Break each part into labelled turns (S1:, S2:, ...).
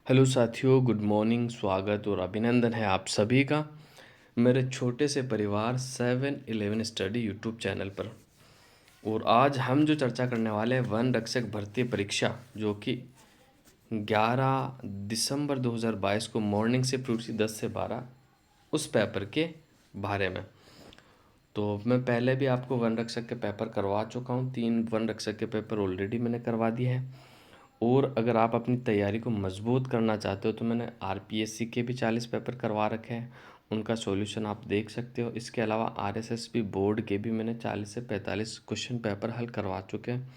S1: Hello साथियों, good morning. स्वागत और अभिनंदन है आप सभी का मेरे छोटे से परिवार 7-11 स्टडी यूट्यूब चैनल पर। और आज हम जो चर्चा करने वाले हैं वन रक्षक भर्ती परीक्षा, जो कि 11 दिसंबर 2022 को मॉर्निंग शिफ्ट हुई थी 10 से 12, उस पेपर के बारे में। तो मैं पहले भी आपको वन रक्षक के पेपर करवा चुका हूँ। 3 वन रक्षक के पेपर ऑलरेडी मैंने करवा दिए हैं। और अगर आप अपनी तैयारी को मजबूत करना चाहते हो तो मैंने आरपीएससी के भी 40 पेपर करवा रखे हैं, उनका सॉल्यूशन आप देख सकते हो। इसके अलावा आरएसएसबी बोर्ड के भी मैंने 40 से 45 क्वेश्चन पेपर हल करवा चुके हैं,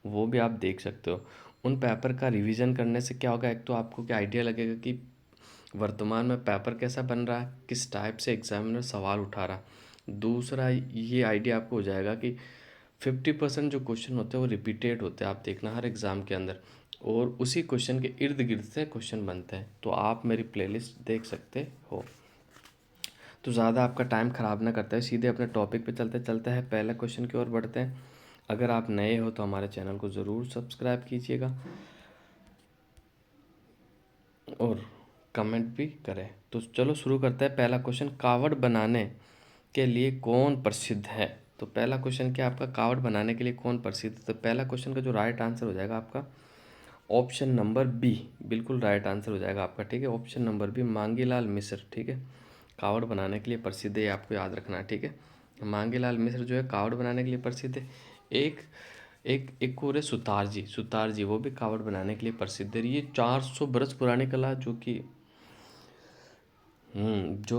S1: वो भी आप देख सकते हो। उन पेपर का रिवीजन करने से क्या होगा, एक तो आपको क्या आइडिया लगेगा कि वर्तमान में पेपर कैसा बन रहा है, किस टाइप से एग्जामिनर सवाल उठा रहा है। दूसरा ये आइडिया आपको हो जाएगा कि 50% जो क्वेश्चन होते हैं वो रिपीटेड होते हैं, आप देखना हर एग्ज़ाम के अंदर, और उसी क्वेश्चन के इर्द गिर्द से क्वेश्चन बनते हैं। तो आप मेरी प्लेलिस्ट देख सकते हो। तो ज़्यादा आपका टाइम ख़राब ना करते हैं, सीधे अपने टॉपिक पे चलते चलते हैं, पहले क्वेश्चन की ओर बढ़ते हैं। अगर आप नए हो तो हमारे चैनल को ज़रूर सब्सक्राइब कीजिएगा और कमेंट भी करें। तो चलो शुरू करते हैं। पहला क्वेश्चन, कावड़ बनाने के लिए कौन प्रसिद्ध है? तो पहला क्वेश्चन क्या आपका, कावड़ बनाने के लिए कौन प्रसिद्ध है? तो पहला क्वेश्चन का जो राइट आंसर हो जाएगा आपका ऑप्शन नंबर बी, बिल्कुल राइट आंसर हो जाएगा आपका। ठीक है, ऑप्शन नंबर बी, मांगीलाल मिश्र। ठीक है, कावड़ बनाने के लिए प्रसिद्ध है, ये आपको याद रखना है। ठीक है, मांगीलाल मिश्र जो है कावड़ बनाने के लिए प्रसिद्ध है। एक एक एक और है सुतार जी, वो भी कावड़ बनाने के लिए प्रसिद्ध है। ये 400 बरस पुरानी कला जो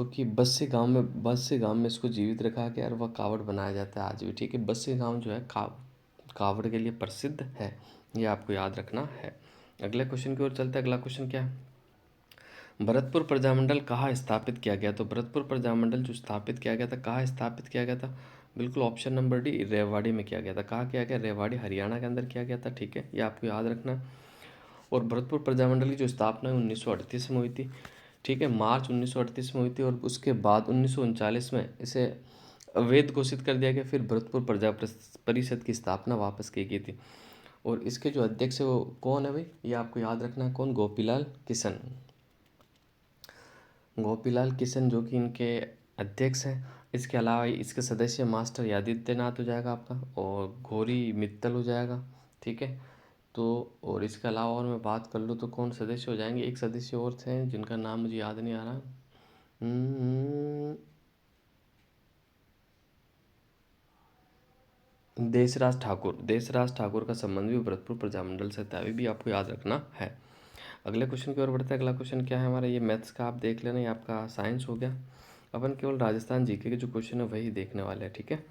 S1: कि बस्सी गांव में इसको जीवित रखा गया और वह कावड़ बनाया जाता है आज भी। ठीक है, बस्सी गांव जो है कावड़ के लिए प्रसिद्ध है, ये आपको याद रखना है। अगले क्वेश्चन की ओर चलते हैं। अगला क्वेश्चन क्या है, भरतपुर प्रजामंडल कहाँ स्थापित किया गया? तो भरतपुर प्रजामंडल जो स्थापित किया गया था, कहाँ स्थापित किया गया था? बिल्कुल ऑप्शन नंबर डी, रेवाड़ी में किया गया था। कहाँ किया गया? रेवाड़ी, हरियाणा के अंदर किया गया था। ठीक है, ये आपको याद रखना है। और भरतपुर प्रजामंडल की जो स्थापना है 1938 में हुई थी। ठीक है, मार्च 1938 में हुई थी, और उसके बाद 1939 में इसे अवैध घोषित कर दिया गया। फिर भरतपुर प्रजा परिषद की स्थापना वापस की गई थी। और इसके जो अध्यक्ष है वो कौन है भाई, ये आपको याद रखना है। कौन? गोपीलाल किशन। गोपीलाल किशन जो कि इनके अध्यक्ष हैं। इसके अलावा इसके सदस्य मास्टर आदित्यनाथ हो जाएगा आपका, और घोरी मित्तल हो जाएगा। ठीक है, तो और इसके अलावा और मैं बात कर लूँ तो कौन सदस्य हो जाएंगे, एक सदस्य और थे जिनका नाम मुझे याद नहीं आ रहा। हम्म, देशराज ठाकुर का संबंध भी भरतपुर प्रजामंडल से था, अभी भी आपको याद रखना है। अगले क्वेश्चन की ओर बढ़ते हैं। अगला क्वेश्चन क्या है हमारा, ये मैथ्स का आप देख लेना, ये आपका साइंस हो गया। अपन केवल राजस्थान जीके के जो क्वेश्चन है वही देखने वाले हैं। ठीक है,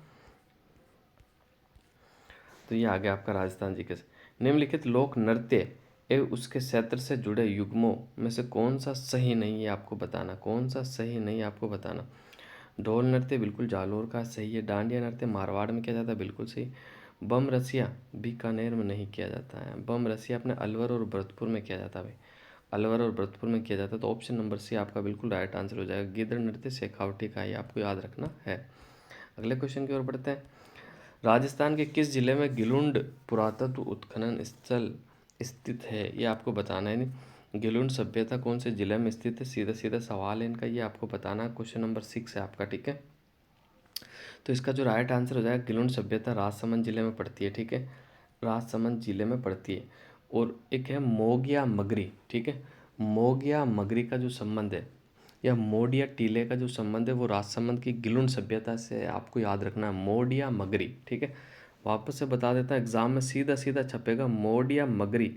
S1: तो ये आ गया आपका राजस्थान जीके से। निम्नलिखित लोक नृत्य एवं उसके क्षेत्र से जुड़े युग्मों में से कौन सा सही नहीं है आपको बताना। कौन सा सही नहीं है आपको बताना। ढोल नृत्य बिल्कुल जालोर का सही है। डांडिया नृत्य मारवाड़ में किया जाता है, बिल्कुल सही। बम रसिया बीकानेर में नहीं किया जाता है। बम रसिया अपने अलवर और भरतपुर में किया जाता है भाई, अलवर और भरतपुर में किया जाता है। तो ऑप्शन नंबर सी आपका बिल्कुल राइट आंसर हो जाएगा। गिद्ध नृत्य शेखावटी का, ये आपको याद रखना है। अगले क्वेश्चन की ओर बढ़ते हैं। राजस्थान के किस जिले में गिलुंड पुरातत्व उत्खनन स्थल स्थित है, ये आपको बताना है। नहीं, गिलुंड सभ्यता कौन से जिले में स्थित है, सीधा सीधा सवाल है इनका, ये आपको बताना है। क्वेश्चन नंबर 6 है आपका। ठीक है, तो इसका जो राइट आंसर हो जाएगा, गिलुंड सभ्यता राजसमंद जिले में पड़ती है। ठीक है, राजसमंद जिले में पड़ती है। और एक है मोगिया मगरी। ठीक है, मोगिया मगरी का जो संबंध है, या मोडिया टीले का जो संबंध है, वो राजसमंद की गिलुंड सभ्यता से है, आपको याद रखना है। मोडिया मगरी। ठीक है, वापस से बता देता, एग्जाम में सीधा सीधा छपेगा मोडिया मगरी।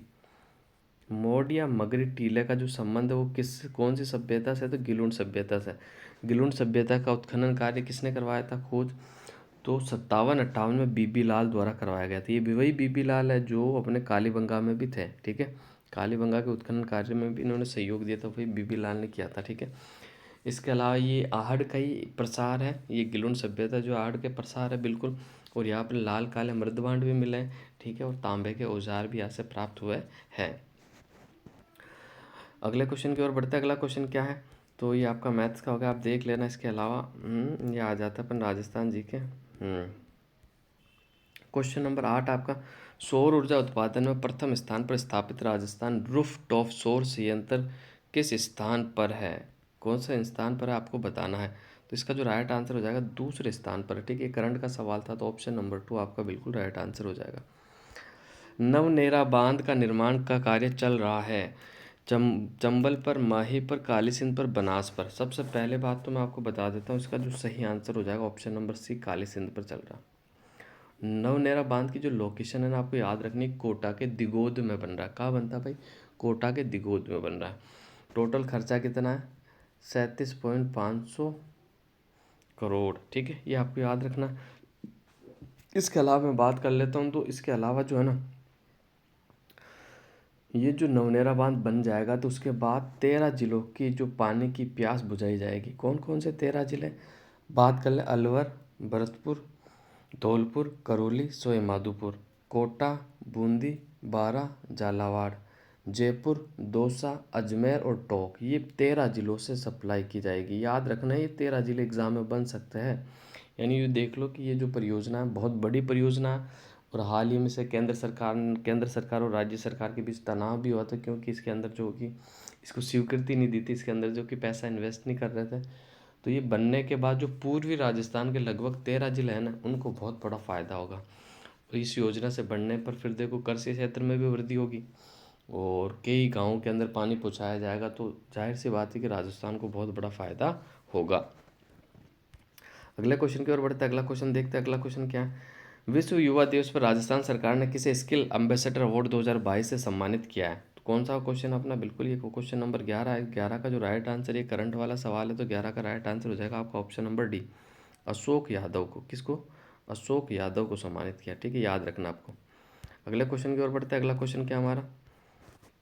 S1: मोड या मगरी टीले का जो संबंध है वो कौन सी सभ्यता से? तो गिलुंड सभ्यता से। गिलुंड सभ्यता का उत्खनन कार्य किसने करवाया था, खोज? तो 57-58 में बीबी लाल द्वारा करवाया गया था। ये भी वही बीबी लाल है जो अपने कालीबंगा में भी थे। ठीक है, कालीबंगा के उत्खनन कार्य में भी इन्होंने सहयोग दिया था, वही बीबी लाल ने किया था। ठीक है, इसके अलावा ये आहड़ का ही प्रसार है, ये गिलुंड सभ्यता जो आहड़ के प्रसार है बिल्कुल। और यहाँ पर लाल काले मृदभांड भी मिले हैं। ठीक है, और तांबे के औजार भी यहाँ से प्राप्त हुए हैं। अगले क्वेश्चन की ओर बढ़ते हैं। अगला क्वेश्चन क्या है, तो ये आपका मैथ्स का होगा, आप देख लेना। इसके अलावा ये आ जाता है अपन राजस्थान जी के। क्वेश्चन नंबर 8 आपका, सौर ऊर्जा उत्पादन में प्रथम स्थान पर स्थापित राजस्थान रूफ टॉप सौर संयंत्र किस स्थान पर है? कौन सा स्थान पर है आपको बताना है। तो इसका जो राइट आंसर हो जाएगा दूसरे स्थान पर। ठीक है, करंट का सवाल था तो ऑप्शन नंबर 2 आपका बिल्कुल राइट आंसर हो जाएगा। नवनेरा बांध का निर्माण का कार्य चल रहा है चंबल पर, माही पर, कालीसिंध पर, बनास पर। सबसे पहले बात तो मैं आपको बता देता हूँ, इसका जो सही आंसर हो जाएगा ऑप्शन नंबर सी, कालीसिंध पर चल रहा। नवनेरा बांध की जो लोकेशन है ना आपको याद रखनी, कोटा के दिगोद में बन रहा है। कहाँ बनता है भाई? कोटा के दिगोद में बन रहा है। टोटल खर्चा कितना है? 37.500 करोड़। ठीक है, ये आपको याद रखना। इसके अलावा मैं बात कर लेता हूँ, तो इसके अलावा जो है ना, ये जो नवनेरा बांध बन जाएगा तो उसके बाद 13 जिलों की जो पानी की प्यास बुझाई जाएगी। कौन कौन से 13 जिले? बात कर ले, अलवर, भरतपुर, धौलपुर, करौली, सोए माधोपुर, कोटा, बूंदी, बारा, झालावाड़, जयपुर, दौसा, अजमेर और टोंक। ये 13 जिलों से सप्लाई की जाएगी। याद रखना, ये 13 जिले एग्जाम में बन सकते हैं। यानी ये देख लो कि ये जो परियोजना है बहुत बड़ी परियोजना है, और हाल ही में से केंद्र सरकार और राज्य सरकार के बीच तनाव भी हुआ था, क्योंकि इसके अंदर जो कि इसको स्वीकृति नहीं दी थी, इसके अंदर जो कि पैसा इन्वेस्ट नहीं कर रहे थे। तो ये बनने के बाद जो पूर्वी राजस्थान के लगभग 13 जिले हैं ना, उनको बहुत बड़ा फ़ायदा होगा। और इस योजना से बढ़ने पर फिर देखो कृषि क्षेत्र में भी वृद्धि होगी और कई गाँवों के अंदर पानी पहुँचाया जाएगा, तो जाहिर सी बात है कि राजस्थान को बहुत बड़ा फ़ायदा होगा। अगले क्वेश्चन की ओर बढ़ते हैं। अगला क्वेश्चन देखते हैं। अगला क्वेश्चन क्या है? विश्व युवा दिवस पर राजस्थान सरकार ने किसे स्किल एम्बेसडर अवार्ड 2022 से सम्मानित किया है? तो कौन सा क्वेश्चन अपना? बिल्कुल ये क्वेश्चन नंबर 11 है। 11 का जो राइट आंसर, ये करंट वाला सवाल है, तो 11 का राइट आंसर हो जाएगा आपका option number D, Ashok Yadav को। किसको? अशोक यादव को सम्मानित किया। ठीक है, याद रखना आपको। अगले क्वेश्चन की ओर बढ़ते हैं। अगला क्वेश्चन क्या हमारा?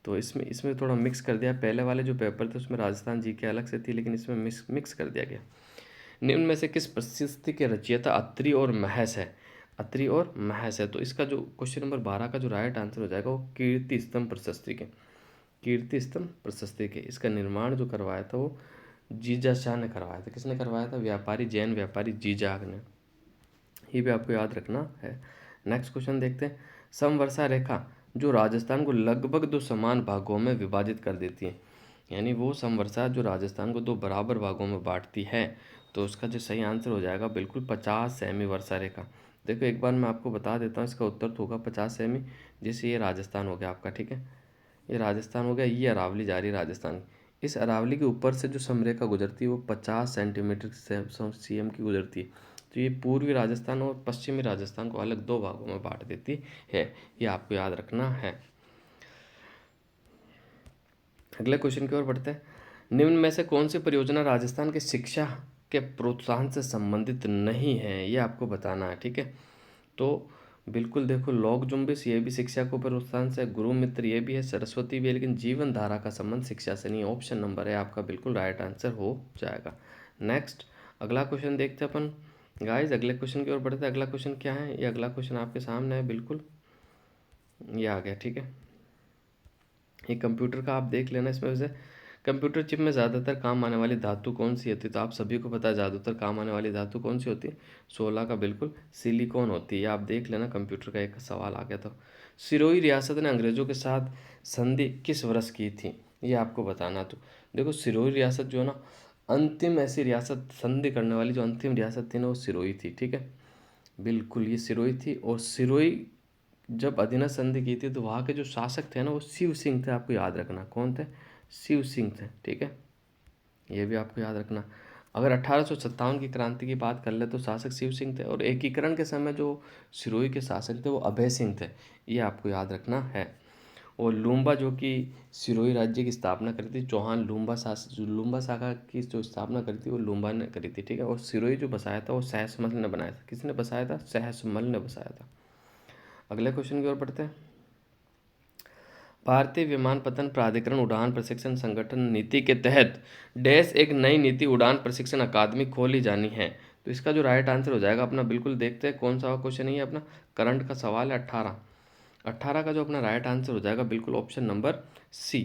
S1: तो इसमें थोड़ा मिक्स कर दिया। पहले वाले जो पेपर थे उसमें राजस्थान जी के अलग से थी, लेकिन इसमें मिक्स कर दिया गया। निम्न में से किस प्रसिद्धि के रचयिता अत्रि और महस है? अत्रि और महस है। तो इसका जो क्वेश्चन नंबर 12 का जो राइट आंसर हो जाएगा वो कीर्ति स्तंभ प्रशस्ति के। कीर्ति स्तंभ प्रशस्ति के इसका निर्माण जो करवाया था वो जीजा शाह ने करवाया था। किसने करवाया था? व्यापारी, जैन व्यापारी जीजा ने। ये भी आपको याद रखना है। नेक्स्ट क्वेश्चन देखते हैं। समवर्षा रेखा जो राजस्थान को लगभग दो समान भागों में विभाजित कर देती है, यानी वो समवर्षा जो राजस्थान को दो बराबर भागों में बांटती है, तो उसका जो सही आंसर हो जाएगा बिल्कुल 50 सेमी वर्षा रेखा। देखो एक बार मैं आपको बता देता हूँ, इसका उत्तर तो होगा 50 सेमी। जैसे ये राजस्थान हो गया आपका, ठीक है, ये राजस्थान हो गया, ये अरावली जा रही है राजस्थान। इस अरावली के ऊपर से जो समरेखा गुजरती है वो 50 सेंटीमीटर सीएम की गुजरती है। तो ये पूर्वी राजस्थान और पश्चिमी राजस्थान को अलग दो भागों में बांट देती है। ये आपको याद रखना है। अगले क्वेश्चन की ओर बढ़ते हैं। निम्न में से कौन सी परियोजना राजस्थान की शिक्षा के प्रोत्साहन से संबंधित नहीं है? ये आपको बताना है। ठीक है, तो बिल्कुल देखो, लोक जुम्बिश ये भी शिक्षा को प्रोत्साहन से, गुरु मित्र ये भी है, सरस्वती भी है, लेकिन जीवन धारा का संबंध शिक्षा से नहीं। ऑप्शन नंबर है आपका बिल्कुल राइट आंसर हो जाएगा। नेक्स्ट अगला क्वेश्चन देखते हैं अपन गाइस। अगले क्वेश्चन की ओर बढ़ते हैं। अगला क्वेश्चन क्या है? ये अगला क्वेश्चन आपके सामने है, बिल्कुल ये आ गया। ठीक है, ये कंप्यूटर का आप देख लेना। इसमें वैसे कंप्यूटर चिप में ज़्यादातर काम आने वाली धातु कौन सी होती है? तो आप सभी को पता है ज़्यादातर काम आने वाली धातु कौन सी होती है? 16 का बिल्कुल सिलिकॉन होती है। आप देख लेना, कंप्यूटर का एक सवाल आ गया था। सिरोही रियासत ने अंग्रेज़ों के साथ संधि किस वर्ष की थी? ये आपको बताना। तो देखो, सिरोही रियासत जो है ना, अंतिम ऐसी रियासत संधि करने वाली जो अंतिम रियासत थी ना, वो सिरोही थी। ठीक है, बिल्कुल ये सिरोही थी। और सिरोही जब अधीनस्थ संधि की थी तो वहाँ के जो शासक थे ना, वो शिव सिंह थे। आपको याद रखना कौन थे? शिव सिंह थे। ठीक है, ये भी आपको याद रखना। अगर 1857 की क्रांति की बात कर ले तो शासक शिव सिंह थे, और एकीकरण के समय जो सिरोही के शासक थे वो अभय सिंह थे। ये आपको याद रखना है। और लूम्बा जो कि सिरोही राज्य की स्थापना करी थी, चौहान लूम्बा शाखा की जो स्थापना करी थी वो लूम्बा ने करी थी। ठीक है, और सिरोही जो बसाया था वो सहसमल ने बनाया था। किसने बसाया था? सहसमल ने बसाया था। अगले क्वेश्चन की ओर बढ़ते हैं। भारतीय विमानपत्तन प्राधिकरण उड़ान प्रशिक्षण संगठन नीति के तहत डैश एक नई नीति उड़ान प्रशिक्षण अकादमी खोली जानी है। तो इसका जो राइट आंसर हो जाएगा अपना, बिल्कुल देखते हैं कौन सा क्वेश्चन है। अपना करंट का सवाल है। 18 का जो अपना राइट आंसर हो जाएगा बिल्कुल option number C,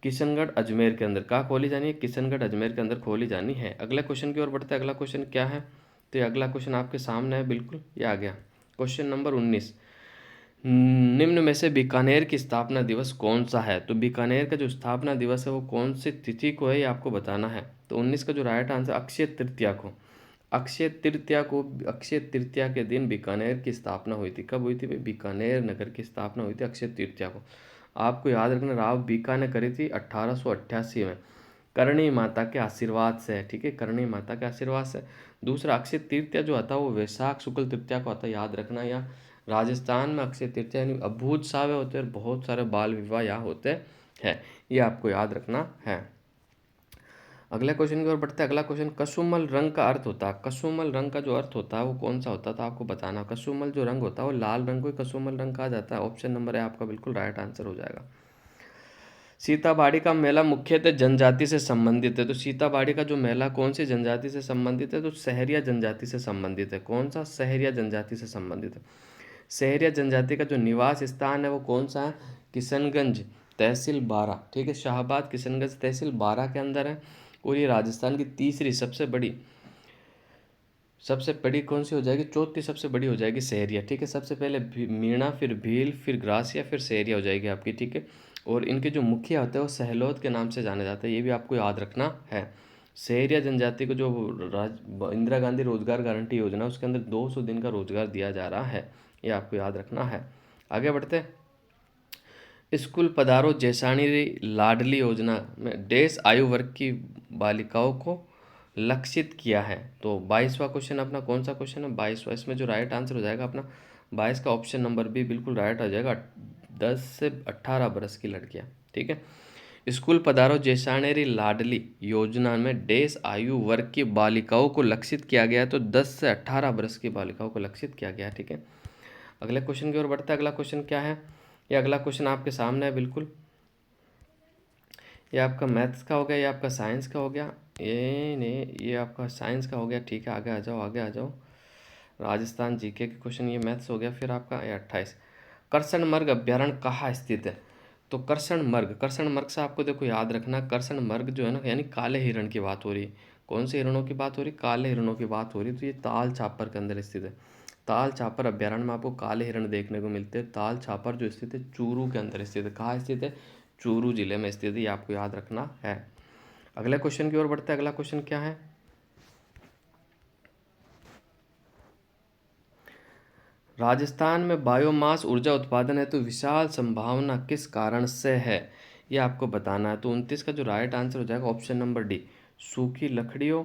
S1: Kishangarh Ajmer के अंदर। कहाँ खोली जानी है? किशनगढ़ अजमेर के अंदर खोली जानी है। अगले क्वेश्चन की ओर बढ़ते हैं। अगला क्वेश्चन क्या है? तो ये अगला क्वेश्चन आपके सामने है, बिल्कुल ये आ गया। क्वेश्चन नंबर 19, निम्न में से बीकानेर की स्थापना दिवस कौन सा है? तो बीकानेर का जो स्थापना दिवस है वो कौन सी तिथि को है, ये आपको बताना है। तो 19 का जो राइट आंसर अक्षय तृतीया को, अक्षय तृतीया के दिन बीकानेर की स्थापना हुई थी। कब हुई थी भाई? बीकानेर नगर की स्थापना हुई थी अक्षय तृतीया को। आपको याद रखना, राव बीका ने करी थी 1888 में, करणी माता के आशीर्वाद से, ठीक है, करणी माता के आशीर्वाद से। दूसरा, अक्षय तृतीया जो आता है वो वैशाख शुक्ल तृतीया को आता है, याद रखना। यहाँ राजस्थान में अक्षय तृतीया यानी अभूत सावे होते हैं और बहुत सारे बाल विवाह यहाँ होते हैं, ये आपको याद रखना है। अगले क्वेश्चन की ओर बढ़ते हैं। अगला क्वेश्चन, कसुमल रंग का अर्थ होता है, कसुमल रंग का जो अर्थ होता है वो कौन सा होता था, आपको बताना। कसुमल जो रंग होता है वो लाल रंग को ही कसुमल रंग कहा जाता है। ऑप्शन नंबर है आपका बिल्कुल राइट आंसर हो जाएगा। सीताबाड़ी का मेला मुख्यतः जनजाति से संबंधित है। तो सीताबाड़ी का जो मेला कौन सी जनजाति से संबंधित है? तो सहरिया जनजाति से संबंधित है। कौन सा? सहरिया जनजाति से संबंधित है। सहरिया जनजाति का जो निवास स्थान है वो कौन सा है? किशनगंज तहसील बारा, ठीक है, शाहबाद किशनगंज तहसील बारा के अंदर है। और ये राजस्थान की तीसरी सबसे बड़ी कौन सी हो जाएगी? चौथी सबसे बड़ी हो जाएगी सहरिया, ठीक है। सबसे पहले मीणा, फिर भील, फिर ग्रासिया, फिर सहरिया हो जाएगी आपकी, ठीक है। और इनके जो मुखिया होते हैं वो सहलोद के नाम से जाने जाते हैं, ये भी आपको याद रखना है। सहरिया जनजाति को जो इंदिरा गांधी रोजगार गारंटी योजना उसके अंदर 200 दिन का रोजगार दिया जा रहा है, ये आपको याद रखना है। आगे बढ़ते हैं। स्कूल पधारो जैसाणी लाडली योजना में देश आयु वर्ग की बालिकाओं को लक्षित किया है। तो 22वां क्वेश्चन अपना कौन सा क्वेश्चन है? 22वां। इसमें जो राइट आंसर हो जाएगा अपना 22 का ऑप्शन नंबर बी बिल्कुल राइट हो जाएगा, 10 से 18 बरस की लड़कियां, ठीक है। स्कूल पधारो जैसाणेरी लाडली योजना में देश आयु वर्ग की बालिकाओं को लक्षित किया गया है, तो 10 से 18 बरस की बालिकाओं को लक्षित किया गया है, ठीक है। अगले क्वेश्चन की ओर बढ़ते हैं। अगला क्वेश्चन क्या है? ये अगला क्वेश्चन आपके सामने है बिल्कुल, ये आपका मैथ्स का हो गया, ये आपका साइंस का हो गया, ये नहीं, ये आपका साइंस का हो गया, ठीक है। आगे आ जाओ, आगे आ जाओ। राजस्थान जीके के क्वेश्चन, ये मैथ्स हो गया। फिर आपका ये 28, करसनमर्ग अभ्यारण्य कहाँ स्थित है? तो करसनमर्ग से आपको देखो याद रखना, करसनमर्ग जो है ना, यानी काले हिरण की बात हो रही है। कौन से हिरणों की बात हो रही? काले हिरणों की बात हो रही है। तो ये ताल छापर के अंदर स्थित है। ताल छापर अभ्यारण्य में आपको काले हिरण देखने को मिलते हैं। ताल छापर जो स्थित है चूरू के अंदर स्थित है। कहाँ स्थित है? चूरू जिले में स्थित है, ये आपको याद रखना है। अगले क्वेश्चन की ओर बढ़ते हैं। अगला क्वेश्चन क्या है? राजस्थान में बायोमास ऊर्जा उत्पादन है तो विशाल संभावना किस कारण से है, ये आपको बताना है। तो 29 का जो राइट आंसर हो जाएगा ऑप्शन नंबर डी, सूखी लकड़ियों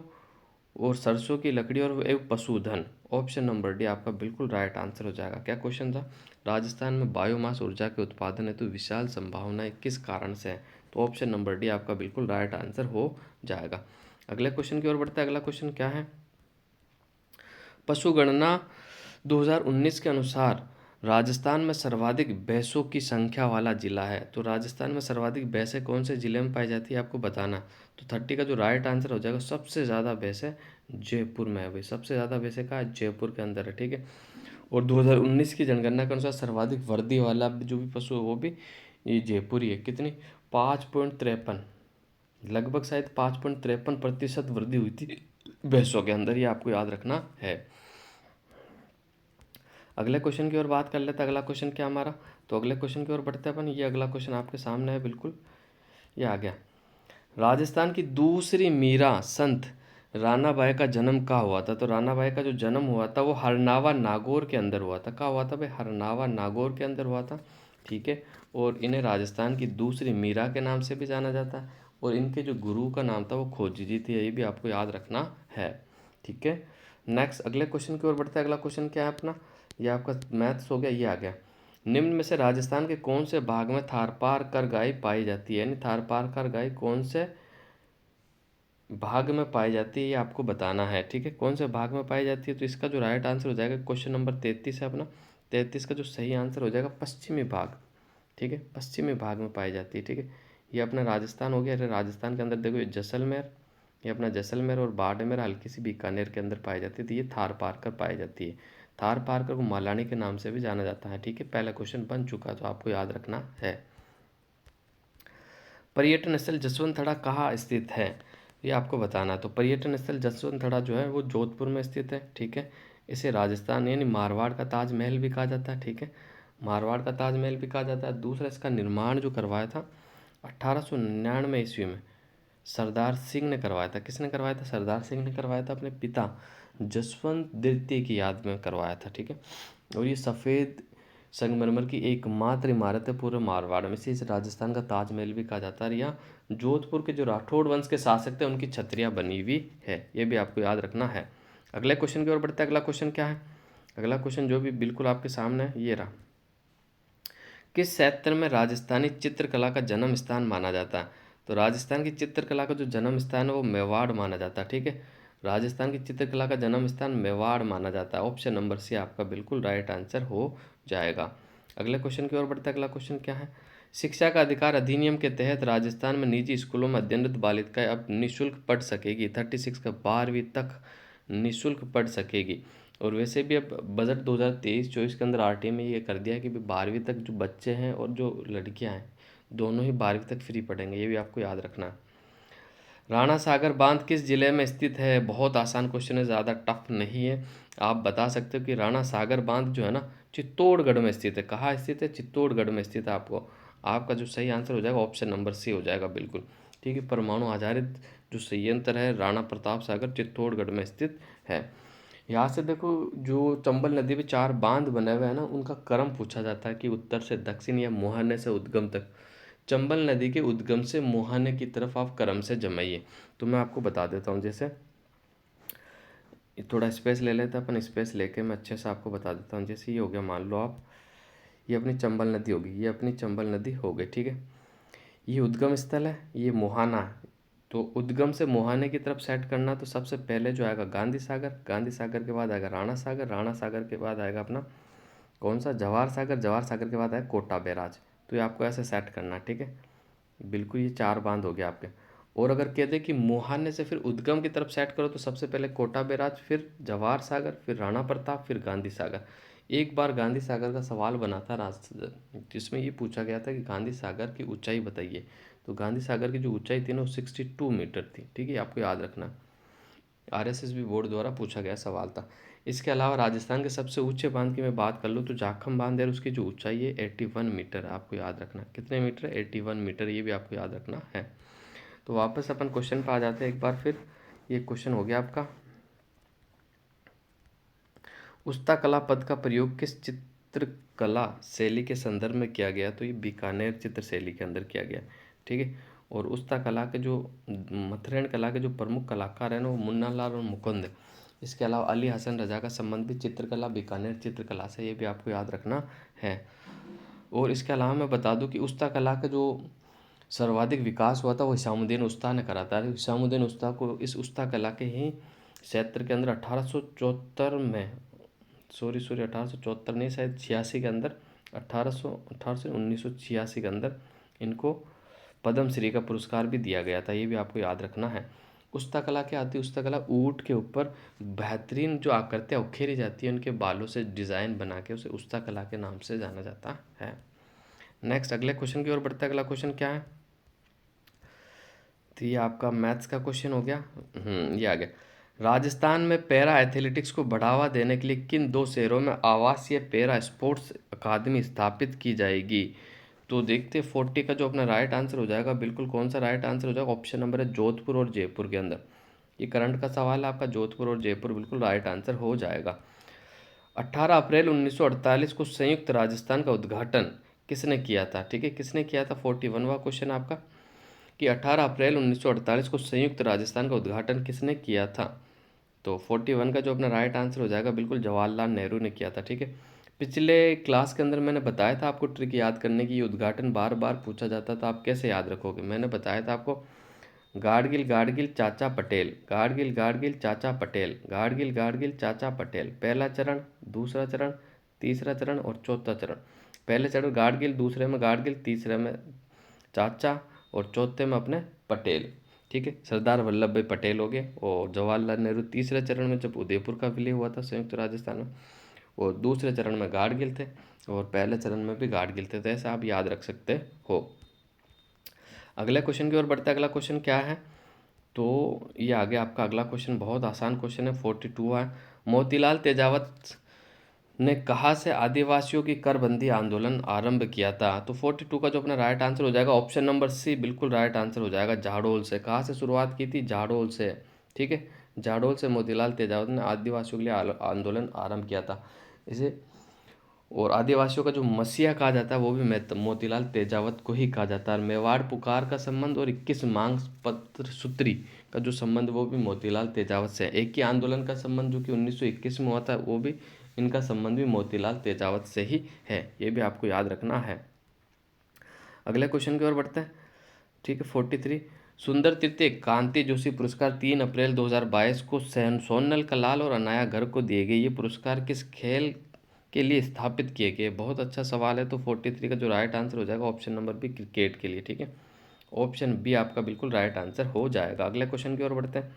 S1: और सरसों की लकड़ी और एक पशुधन। ऑप्शन नंबर डी आपका बिल्कुल राइट आंसर हो जाएगा। क्या क्वेश्चन था? राजस्थान में बायोमास ऊर्जा के उत्पादन है तो विशाल संभावनाएं किस कारण से है? तो ऑप्शन नंबर डी आपका बिल्कुल राइट आंसर हो जाएगा। अगले क्वेश्चन की ओर बढ़ते हैं। अगला क्वेश्चन क्या है? पशु गणना 2019 के अनुसार राजस्थान में सर्वाधिक भैंसों की संख्या वाला जिला है। तो राजस्थान में सर्वाधिक भैंसें कौन से जिले में पाई जाती है, आपको बताना। तो 30 का जो राइट आंसर हो जाएगा, सबसे ज़्यादा भैंसें जयपुर में है भाई, सबसे ज़्यादा भैंसें कहाँ है? जयपुर के अंदर है, ठीक है। और 2019 की जनगणना के अनुसार सर्वाधिक वृद्धि वाला जो भी पशु है वो भी ये जयपुर ही है। कितनी? 5.53, लगभग शायद 5.53% वृद्धि हुई थी भैंसों के अंदर, ये आपको याद रखना है। अगले क्वेश्चन की ओर बात कर लेते हैं। अगला क्वेश्चन क्या हमारा? तो अगले क्वेश्चन की ओर बढ़ते हैं अपन। ये अगला क्वेश्चन आपके सामने है बिल्कुल, ये आ गया। राजस्थान की दूसरी मीरा संत रानाबाई का जन्म कहाँ हुआ था? तो रानाबाई का जो जन्म हुआ था वो हरनावा नागौर के अंदर हुआ था। कहाँ हुआ था भाई? हरनावा नागौर के अंदर हुआ था, ठीक है। और इन्हें राजस्थान की दूसरी मीरा के नाम से भी जाना जाता है। और इनके जो गुरु का नाम था वो खोजी जी थी, ये भी आपको याद रखना है, ठीक है। नेक्स्ट अगले क्वेश्चन की ओर बढ़ते हैं। अगला क्वेश्चन क्या है अपना? ये आपका मैथ्स हो गया, ये आ गया। निम्न में से राजस्थान के कौन से भाग में थारपारकर गाय पाई जाती है, यानी थारपारकर गाय कौन से भाग में पाई जाती है, ये आपको बताना है, ठीक है। कौन से भाग में पाई जाती है? तो इसका जो राइट आंसर हो जाएगा क्वेश्चन नंबर 33 है अपना, 33 का जो सही आंसर हो जाएगा पश्चिमी भाग, ठीक है, पश्चिमी भाग में पाई जाती है, ठीक है। ये अपना राजस्थान हो गया। अरे राजस्थान के अंदर देखो, ये जैसलमेर, ये अपना जैसलमेर और बाड़मेर, हल्की सी बीकानेर के अंदर पाई जाती है। तो ये थार पारकर पाई जाती है। थार पारकर को मालानी के नाम से भी जाना जाता है, ठीक है। पहला क्वेश्चन बन चुका, तो आपको याद रखना है। पर्यटन स्थल जसवंतथड़ा कहाँ स्थित है, ये आपको बताना है। तो पर्यटन स्थल जसवंतथड़ा जो है वो जोधपुर में स्थित है, ठीक है। इसे राजस्थान यानी मारवाड़ का ताजमहल भी कहा जाता है, ठीक है, मारवाड़ का ताजमहल भी कहा जाता है। दूसरा, इसका निर्माण जो करवाया था 1899 ईस्वी में सरदार सिंह ने करवाया था। किसने करवाया था? सरदार सिंह ने करवाया था, अपने पिता जसवंत द्वितीय की याद में करवाया था, ठीक है। और ये सफ़ेद संगमरमर की एकमात्र इमारत है पूरे मारवाड़ में, इसे राजस्थान का ताजमहल भी कहा जाता है। और यहाँ जोधपुर के जो राठौड़ वंश के शासक थे उनकी छतरियाँ बनी हुई है, ये भी आपको याद रखना है। अगले क्वेश्चन की ओर बढ़ते हैं। अगला क्वेश्चन क्या है? अगला क्वेश्चन जो भी बिल्कुल आपके सामने है ये रहा। किस क्षेत्र में राजस्थानी चित्रकला का जन्म स्थान माना जाता है? तो राजस्थान की चित्रकला का जो जन्म स्थान है वो मेवाड़ माना जाता है, ठीक है। राजस्थान की चित्रकला का जन्म स्थान मेवाड़ माना जाता है। ऑप्शन नंबर सी आपका बिल्कुल राइट आंसर हो जाएगा। अगले क्वेश्चन की ओर बढ़ते हैं। अगला क्वेश्चन क्या है? शिक्षा का अधिकार अधिनियम के तहत राजस्थान में निजी स्कूलों में अध्ययनरत बालिकाएं अब निःशुल्क पढ़ सकेगी। 36 का 12वीं तक निःशुल्क पढ़ सकेगी। और वैसे भी अब बजट 2023-24 के अंदर आरटीए में ये कर दिया है कि 12वीं तक जो बच्चे हैं और जो लड़कियां हैं दोनों ही 12वीं तक फ्री पढ़ेंगे, ये भी आपको याद रखना है। राणा सागर बांध किस जिले में स्थित है? बहुत आसान क्वेश्चन है, ज़्यादा टफ नहीं है। आप बता सकते हो कि राणा सागर बांध जो है ना चित्तौड़गढ़ में स्थित है। कहाँ स्थित है? चित्तौड़गढ़ में स्थित है। आपका जो सही आंसर हो जाएगा ऑप्शन नंबर सी हो जाएगा बिल्कुल, ठीक है। परमाणु आधारित जो संयंत्र है राणा प्रताप सागर चित्तौड़गढ़ में स्थित है। यहाँ से देखो, जो चंबल नदी पे 4 बांध बने हुए हैं ना, उनका क्रम पूछा जाता है कि उत्तर से दक्षिण या मुहाने से उद्गम तक। चंबल नदी के उद्गम से मुहाने की तरफ आप क्रम से जमाइए। तो मैं आपको बता देता हूँ, जैसे थोड़ा स्पेस ले लेते हैं अपन, स्पेस लेके मैं अच्छे से आपको बता देता हूँ। जैसे ये हो गया, मान लो आप, ये अपनी चंबल नदी होगी, ये अपनी चंबल नदी हो गई, ठीक है। ये उद्गम स्थल है, ये मुहाना है। तो उद्गम से मुहाने की तरफ सेट करना, तो सबसे पहले जो आएगा गांधी सागर, गांधी सागर के बाद आएगा राणा सागर, राणा सागर के बाद आएगा अपना कौन सा, जवाहर सागर, जवाहर सागर के बाद आएगा कोटा बैराज। तो ये आपको ऐसे सेट करना है, ठीक है। बिल्कुल, ये 4 बांध हो गए आपके। और अगर कह दे कि मुहाने से फिर उद्गम की तरफ सेट करो, तो सबसे पहले कोटा बैराज, फिर जवाहर सागर, फिर राणा प्रताप, फिर गांधी सागर। एक बार गांधी सागर का सवाल बना था जिसमें ये पूछा गया था कि गांधी सागर की ऊंचाई बताइए। तो गांधी सागर की जो ऊंचाई थी ना वो 62 मीटर थी, ठीक है, आपको याद रखना। आरएसएस बोर्ड द्वारा पूछा गया सवाल था। इसके अलावा राजस्थान के सबसे ऊंचे बांध की मैं बात कर लूँ तो जाखम बांध है, उसकी जो ऊंचाई है 81 मीटर, आपको याद रखना। कितने मीटर? 81 मीटर, ये भी आपको याद रखना है। तो वापस अपन क्वेश्चन पर आ जाते हैं एक बार फिर। ये क्वेश्चन हो गया आपका, उस्ता कला पद का प्रयोग किस चित्रकला शैली के संदर्भ में किया गया? तो ये बीकानेर चित्र शैली के अंदर किया गया, ठीक है। और उस्ता कला के जो मथुरेन कला के जो प्रमुख कलाकार हैं ना वो मुन्ना लाल और मुकुंद है। इसके अलावा अली हसन रजा का संबंध भी चित्रकला बीकानेर चित्रकला से, ये भी आपको याद रखना है। और इसके अलावा मैं बता दूं कि उस्ता कला का जो सर्वाधिक विकास हुआ था वो हिसामुद्दीन उस्ता ने करा था। हिसामुद्दीन उस्ता को इस उस्ता कला के ही क्षेत्र के अंदर 1874 में, सॉरी 1874 नहीं, शायद 86 के अंदर, 1818 से 1986 के अंदर इनको पद्मश्री का पुरस्कार भी दिया गया था, ये भी आपको याद रखना है। उस्ता कला क्या आती है? उस्ता कला ऊँट के ऊपर बेहतरीन जो आकृतियाँ उखेरी जाती है उनके बालों से डिज़ाइन बना के उसे उस्ता कला के नाम से जाना जाता है। नेक्स्ट अगले क्वेश्चन की ओर बढ़ते हैं। अगला क्वेश्चन क्या है? तो ये आपका मैथ्स का क्वेश्चन हो गया। ये आ गया। राजस्थान में पैरा एथलेटिक्स को बढ़ावा देने के लिए किन 2 शहरों में आवासीय पैरा स्पोर्ट्स अकादमी स्थापित की जाएगी? तो देखते 40 का जो अपना राइट आंसर हो जाएगा बिल्कुल, कौन सा राइट आंसर हो जाएगा? ऑप्शन नंबर है जोधपुर और जयपुर के अंदर। ये करंट का सवाल है आपका, जोधपुर और जयपुर बिल्कुल राइट आंसर हो जाएगा। 18 अप्रैल 1948 को संयुक्त राजस्थान का उद्घाटन किसने किया था? ठीक है, किसने किया था? 41वां क्वेश्चन आपका कि 18 अप्रैल 1948 को संयुक्त राजस्थान का उद्घाटन किसने किया था? तो 41 का जो अपना राइट आंसर हो जाएगा बिल्कुल जवाहरलाल नेहरू ने किया था, ठीक है। पिछले क्लास के अंदर मैंने बताया था आपको ट्रिक याद करने की, ये उद्घाटन बार बार पूछा जाता था, आप कैसे याद रखोगे? मैंने बताया था आपको, गाडगिल गाडगिल चाचा पटेल, गाडगिल गाडगिल चाचा पटेल, गाडगिल गाडगिल चाचा पटेल। पहला चरण, दूसरा चरण, तीसरा चरण और चौथा चरण। पहले चरण गाडगिल, दूसरे में गाडगिल, तीसरे में चाचा और चौथे में अपने पटेल, ठीक है। सरदार वल्लभ भाई पटेल हो गए। और जवाहरलाल नेहरू तीसरे चरण में जब उदयपुर का विलय हुआ था संयुक्त राजस्थान में, और दूसरे चरण में गाडगिल थे और पहले चरण में भी गाडगिल थे। तो ऐसा आप याद रख सकते हो। अगले क्वेश्चन की ओर बढ़ते हैं। अगला क्वेश्चन क्या है? तो ये आ गया आपका अगला क्वेश्चन, बहुत आसान क्वेश्चन है, 42 है। मोतीलाल तेजावत ने कहाँ से आदिवासियों की करबंदी आंदोलन आरंभ किया था? तो 42 का जो अपना राइट आंसर हो जाएगा ऑप्शन नंबर सी, बिल्कुल राइट आंसर हो जाएगा, जाडोल से। कहाँ से शुरुआत की थी? जाडोल से। ठीक है, जाडोल से मोतीलाल तेजावत ने आदिवासियों के लिए आंदोलन आरंभ किया था। इसे और आदिवासियों का जो मसीहा कहा जाता है वो भी मोतीलाल तेजावत को ही कहा जाता है। मेवाड़ पुकार का संबंध और 21 मांग पत्र सूत्री का जो संबंध वो भी मोतीलाल तेजावत से है। एक ही आंदोलन का संबंध जो कि 1921 में हुआ था वो भी, इनका संबंध भी मोतीलाल तेजावत से ही है, ये भी आपको याद रखना है। अगले क्वेश्चन की ओर बढ़ते हैं। ठीक है, 43, सुंदर तृतीय कांति जोशी पुरस्कार 3 अप्रैल 2022 को सोनल कलाल और अनाया गर्ग को दिए गए। ये पुरस्कार किस खेल के लिए स्थापित किए गए? बहुत अच्छा सवाल है। तो 43 का जो राइट आंसर हो जाएगा ऑप्शन नंबर बी, क्रिकेट के लिए। ठीक है, ऑप्शन बी आपका बिल्कुल राइट आंसर हो जाएगा। अगले क्वेश्चन की ओर बढ़ते हैं।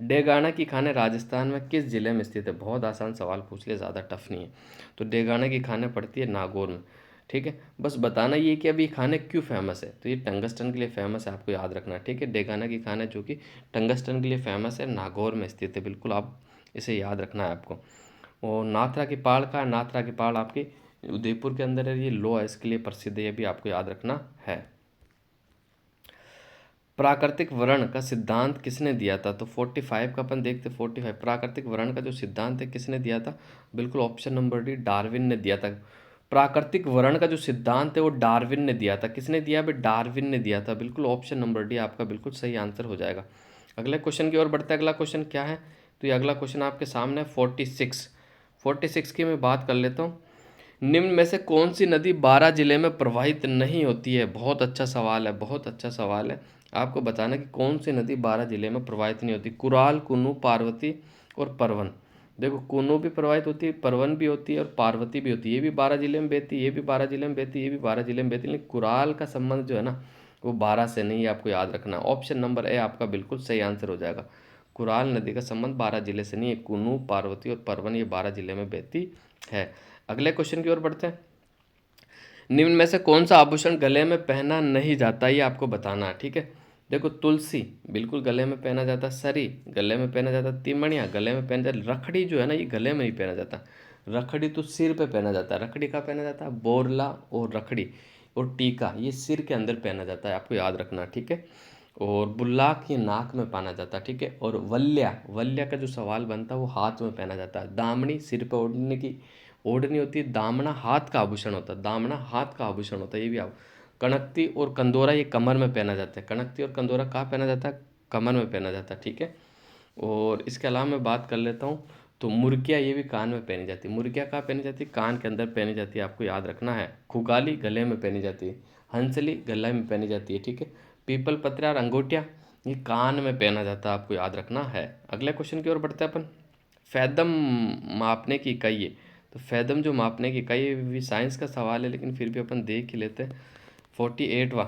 S1: डेगाना की खाने राजस्थान में किस जिले में स्थित है? बहुत आसान सवाल पूछ लिया, ज़्यादा टफ नहीं है। तो डेगाना की खाने पड़ती है नागौर में। ठीक है, बस बताना ये कि अभी खाने क्यों फेमस है? तो ये टंगस्टन के लिए फेमस है, आपको याद रखना। ठीक है, डेगाना की खाने जो कि टंगस्टन के लिए फेमस है, नागौर में स्थित है, बिल्कुल आप इसे याद रखना है आपको। और नाथरा की पहाड़ का, नाथरा की पहाड़ आपके उदयपुर के अंदर है, ये लोहा इसके लिए प्रसिद्ध है, ये भी आपको याद रखना है। प्राकृतिक वर्ण का सिद्धांत किसने दिया था? तो 45 का अपन देखते, 45 प्राकृतिक वर्ण का जो सिद्धांत है किसने दिया था? बिल्कुल ऑप्शन नंबर डी, डार्विन ने दिया था। प्राकृतिक वर्ण का जो सिद्धांत है वो डार्विन ने दिया था। किसने दिया? भाई डार्विन ने दिया था, बिल्कुल ऑप्शन नंबर डी आपका बिल्कुल सही आंसर हो जाएगा। अगले क्वेश्चन की ओर बढ़ते हैं। अगला क्वेश्चन क्या है? तो ये अगला क्वेश्चन आपके सामने 46 की मैं बात कर लेता हूँ। निम्न में से कौन सी नदी बारां जिले में प्रवाहित नहीं होती है? बहुत अच्छा सवाल है, बहुत अच्छा सवाल है। आपको बताना कि कौन सी नदी बारां जिले में प्रवाहित नहीं होती। कुराल, कुन्नू, पार्वती और परवन। देखो, कुन्नू भी प्रवाहित होती है, परवन भी होती है और पार्वती भी होती है। ये भी बारां जिले में बहती है, ये भी बारां जिले में बहती है, ये भी बारां जिले में बहती है, लेकिन कुराल का संबंध जो है ना वो बारां से नहीं है, आपको याद रखना। ऑप्शन नंबर ए आपका बिल्कुल सही आंसर हो जाएगा। कुराल नदी का संबंध बारां जिले से नहीं है। कुन्नू, पार्वती और परवन ये बारां जिले में बहती है। अगले क्वेश्चन की ओर बढ़ते हैं। निम्न में से कौन सा आभूषण गले में पहना नहीं जाता, ये आपको बताना है। ठीक है, देखो, तुलसी बिल्कुल गले में पहना जाता, सरी गले में पहना जाता, तिमणिया गले में पहना जाता, रखड़ी जो है ना ये गले में नहीं पहना जाता। रखड़ी तो सिर पे पहना जाता है। रखड़ी का पहना जाता है? बोरला और रखड़ी और टीका ये सिर के अंदर पहना जाता है, आपको याद रखना। ठीक है, और बुल्लाक ये नाक में पहना जाता है। ठीक है, और वल्या, वल्या का जो सवाल बनता है वो हाथ में पहना जाता है। दामनी सिर पे ओढ़ने की ओढ़नी होती है। दामना हाथ का आभूषण होता है, दामना हाथ का आभूषण होता है, ये भी आप। कणकती और कंदोरा ये कमर में पहना जाता है। कणकती और कंदोरा कहाँ पहना जाता है? कमर में पहना जाता है। ठीक है, और इसके अलावा मैं बात कर लेता हूँ तो मुर्गिया ये भी कान में पहनी जाती है। मुर्गिया कहाँ पहनी जाती है? कान के अंदर पहनी जाती है, आपको याद रखना है। खुगाली गले में पहनी जाती है। हंसली गले में पहनी जाती है। ठीक है, पीपल पत्रा और अंगूठिया ये कान में पहना जाता है, आपको याद रखना है। अगले क्वेश्चन की ओर बढ़ते हैं अपन। फैदम मापने की इकाई है। तो फैदम जो मापने की इकाई है भी साइंस का सवाल है, लेकिन फिर भी अपन देख ही लेते हैं। 48वां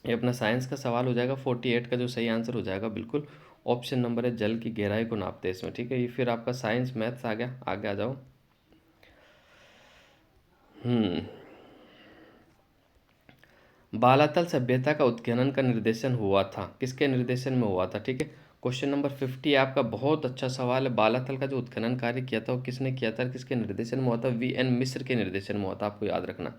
S1: ये अपना साइंस का सवाल हो जाएगा। 48 का जो सही आंसर हो जाएगा बिल्कुल ऑप्शन नंबर है, जल की गहराई को नापते हैं इसमें। ठीक है, ये फिर आपका साइंस मैथ्स आ गया। आगे आ जाओ। हम्म बालातल सभ्यता का उत्खनन का निर्देशन हुआ था, किसके निर्देशन में हुआ था? ठीक है, क्वेश्चन नंबर 50 आपका बहुत अच्छा सवाल है। बालातल का जो उत्खनन कार्य किया था वो किसने किया था, किसके निर्देशन में हुआ था? वीएन मिश्र के निर्देशन में हुआ था, आपको याद रखना।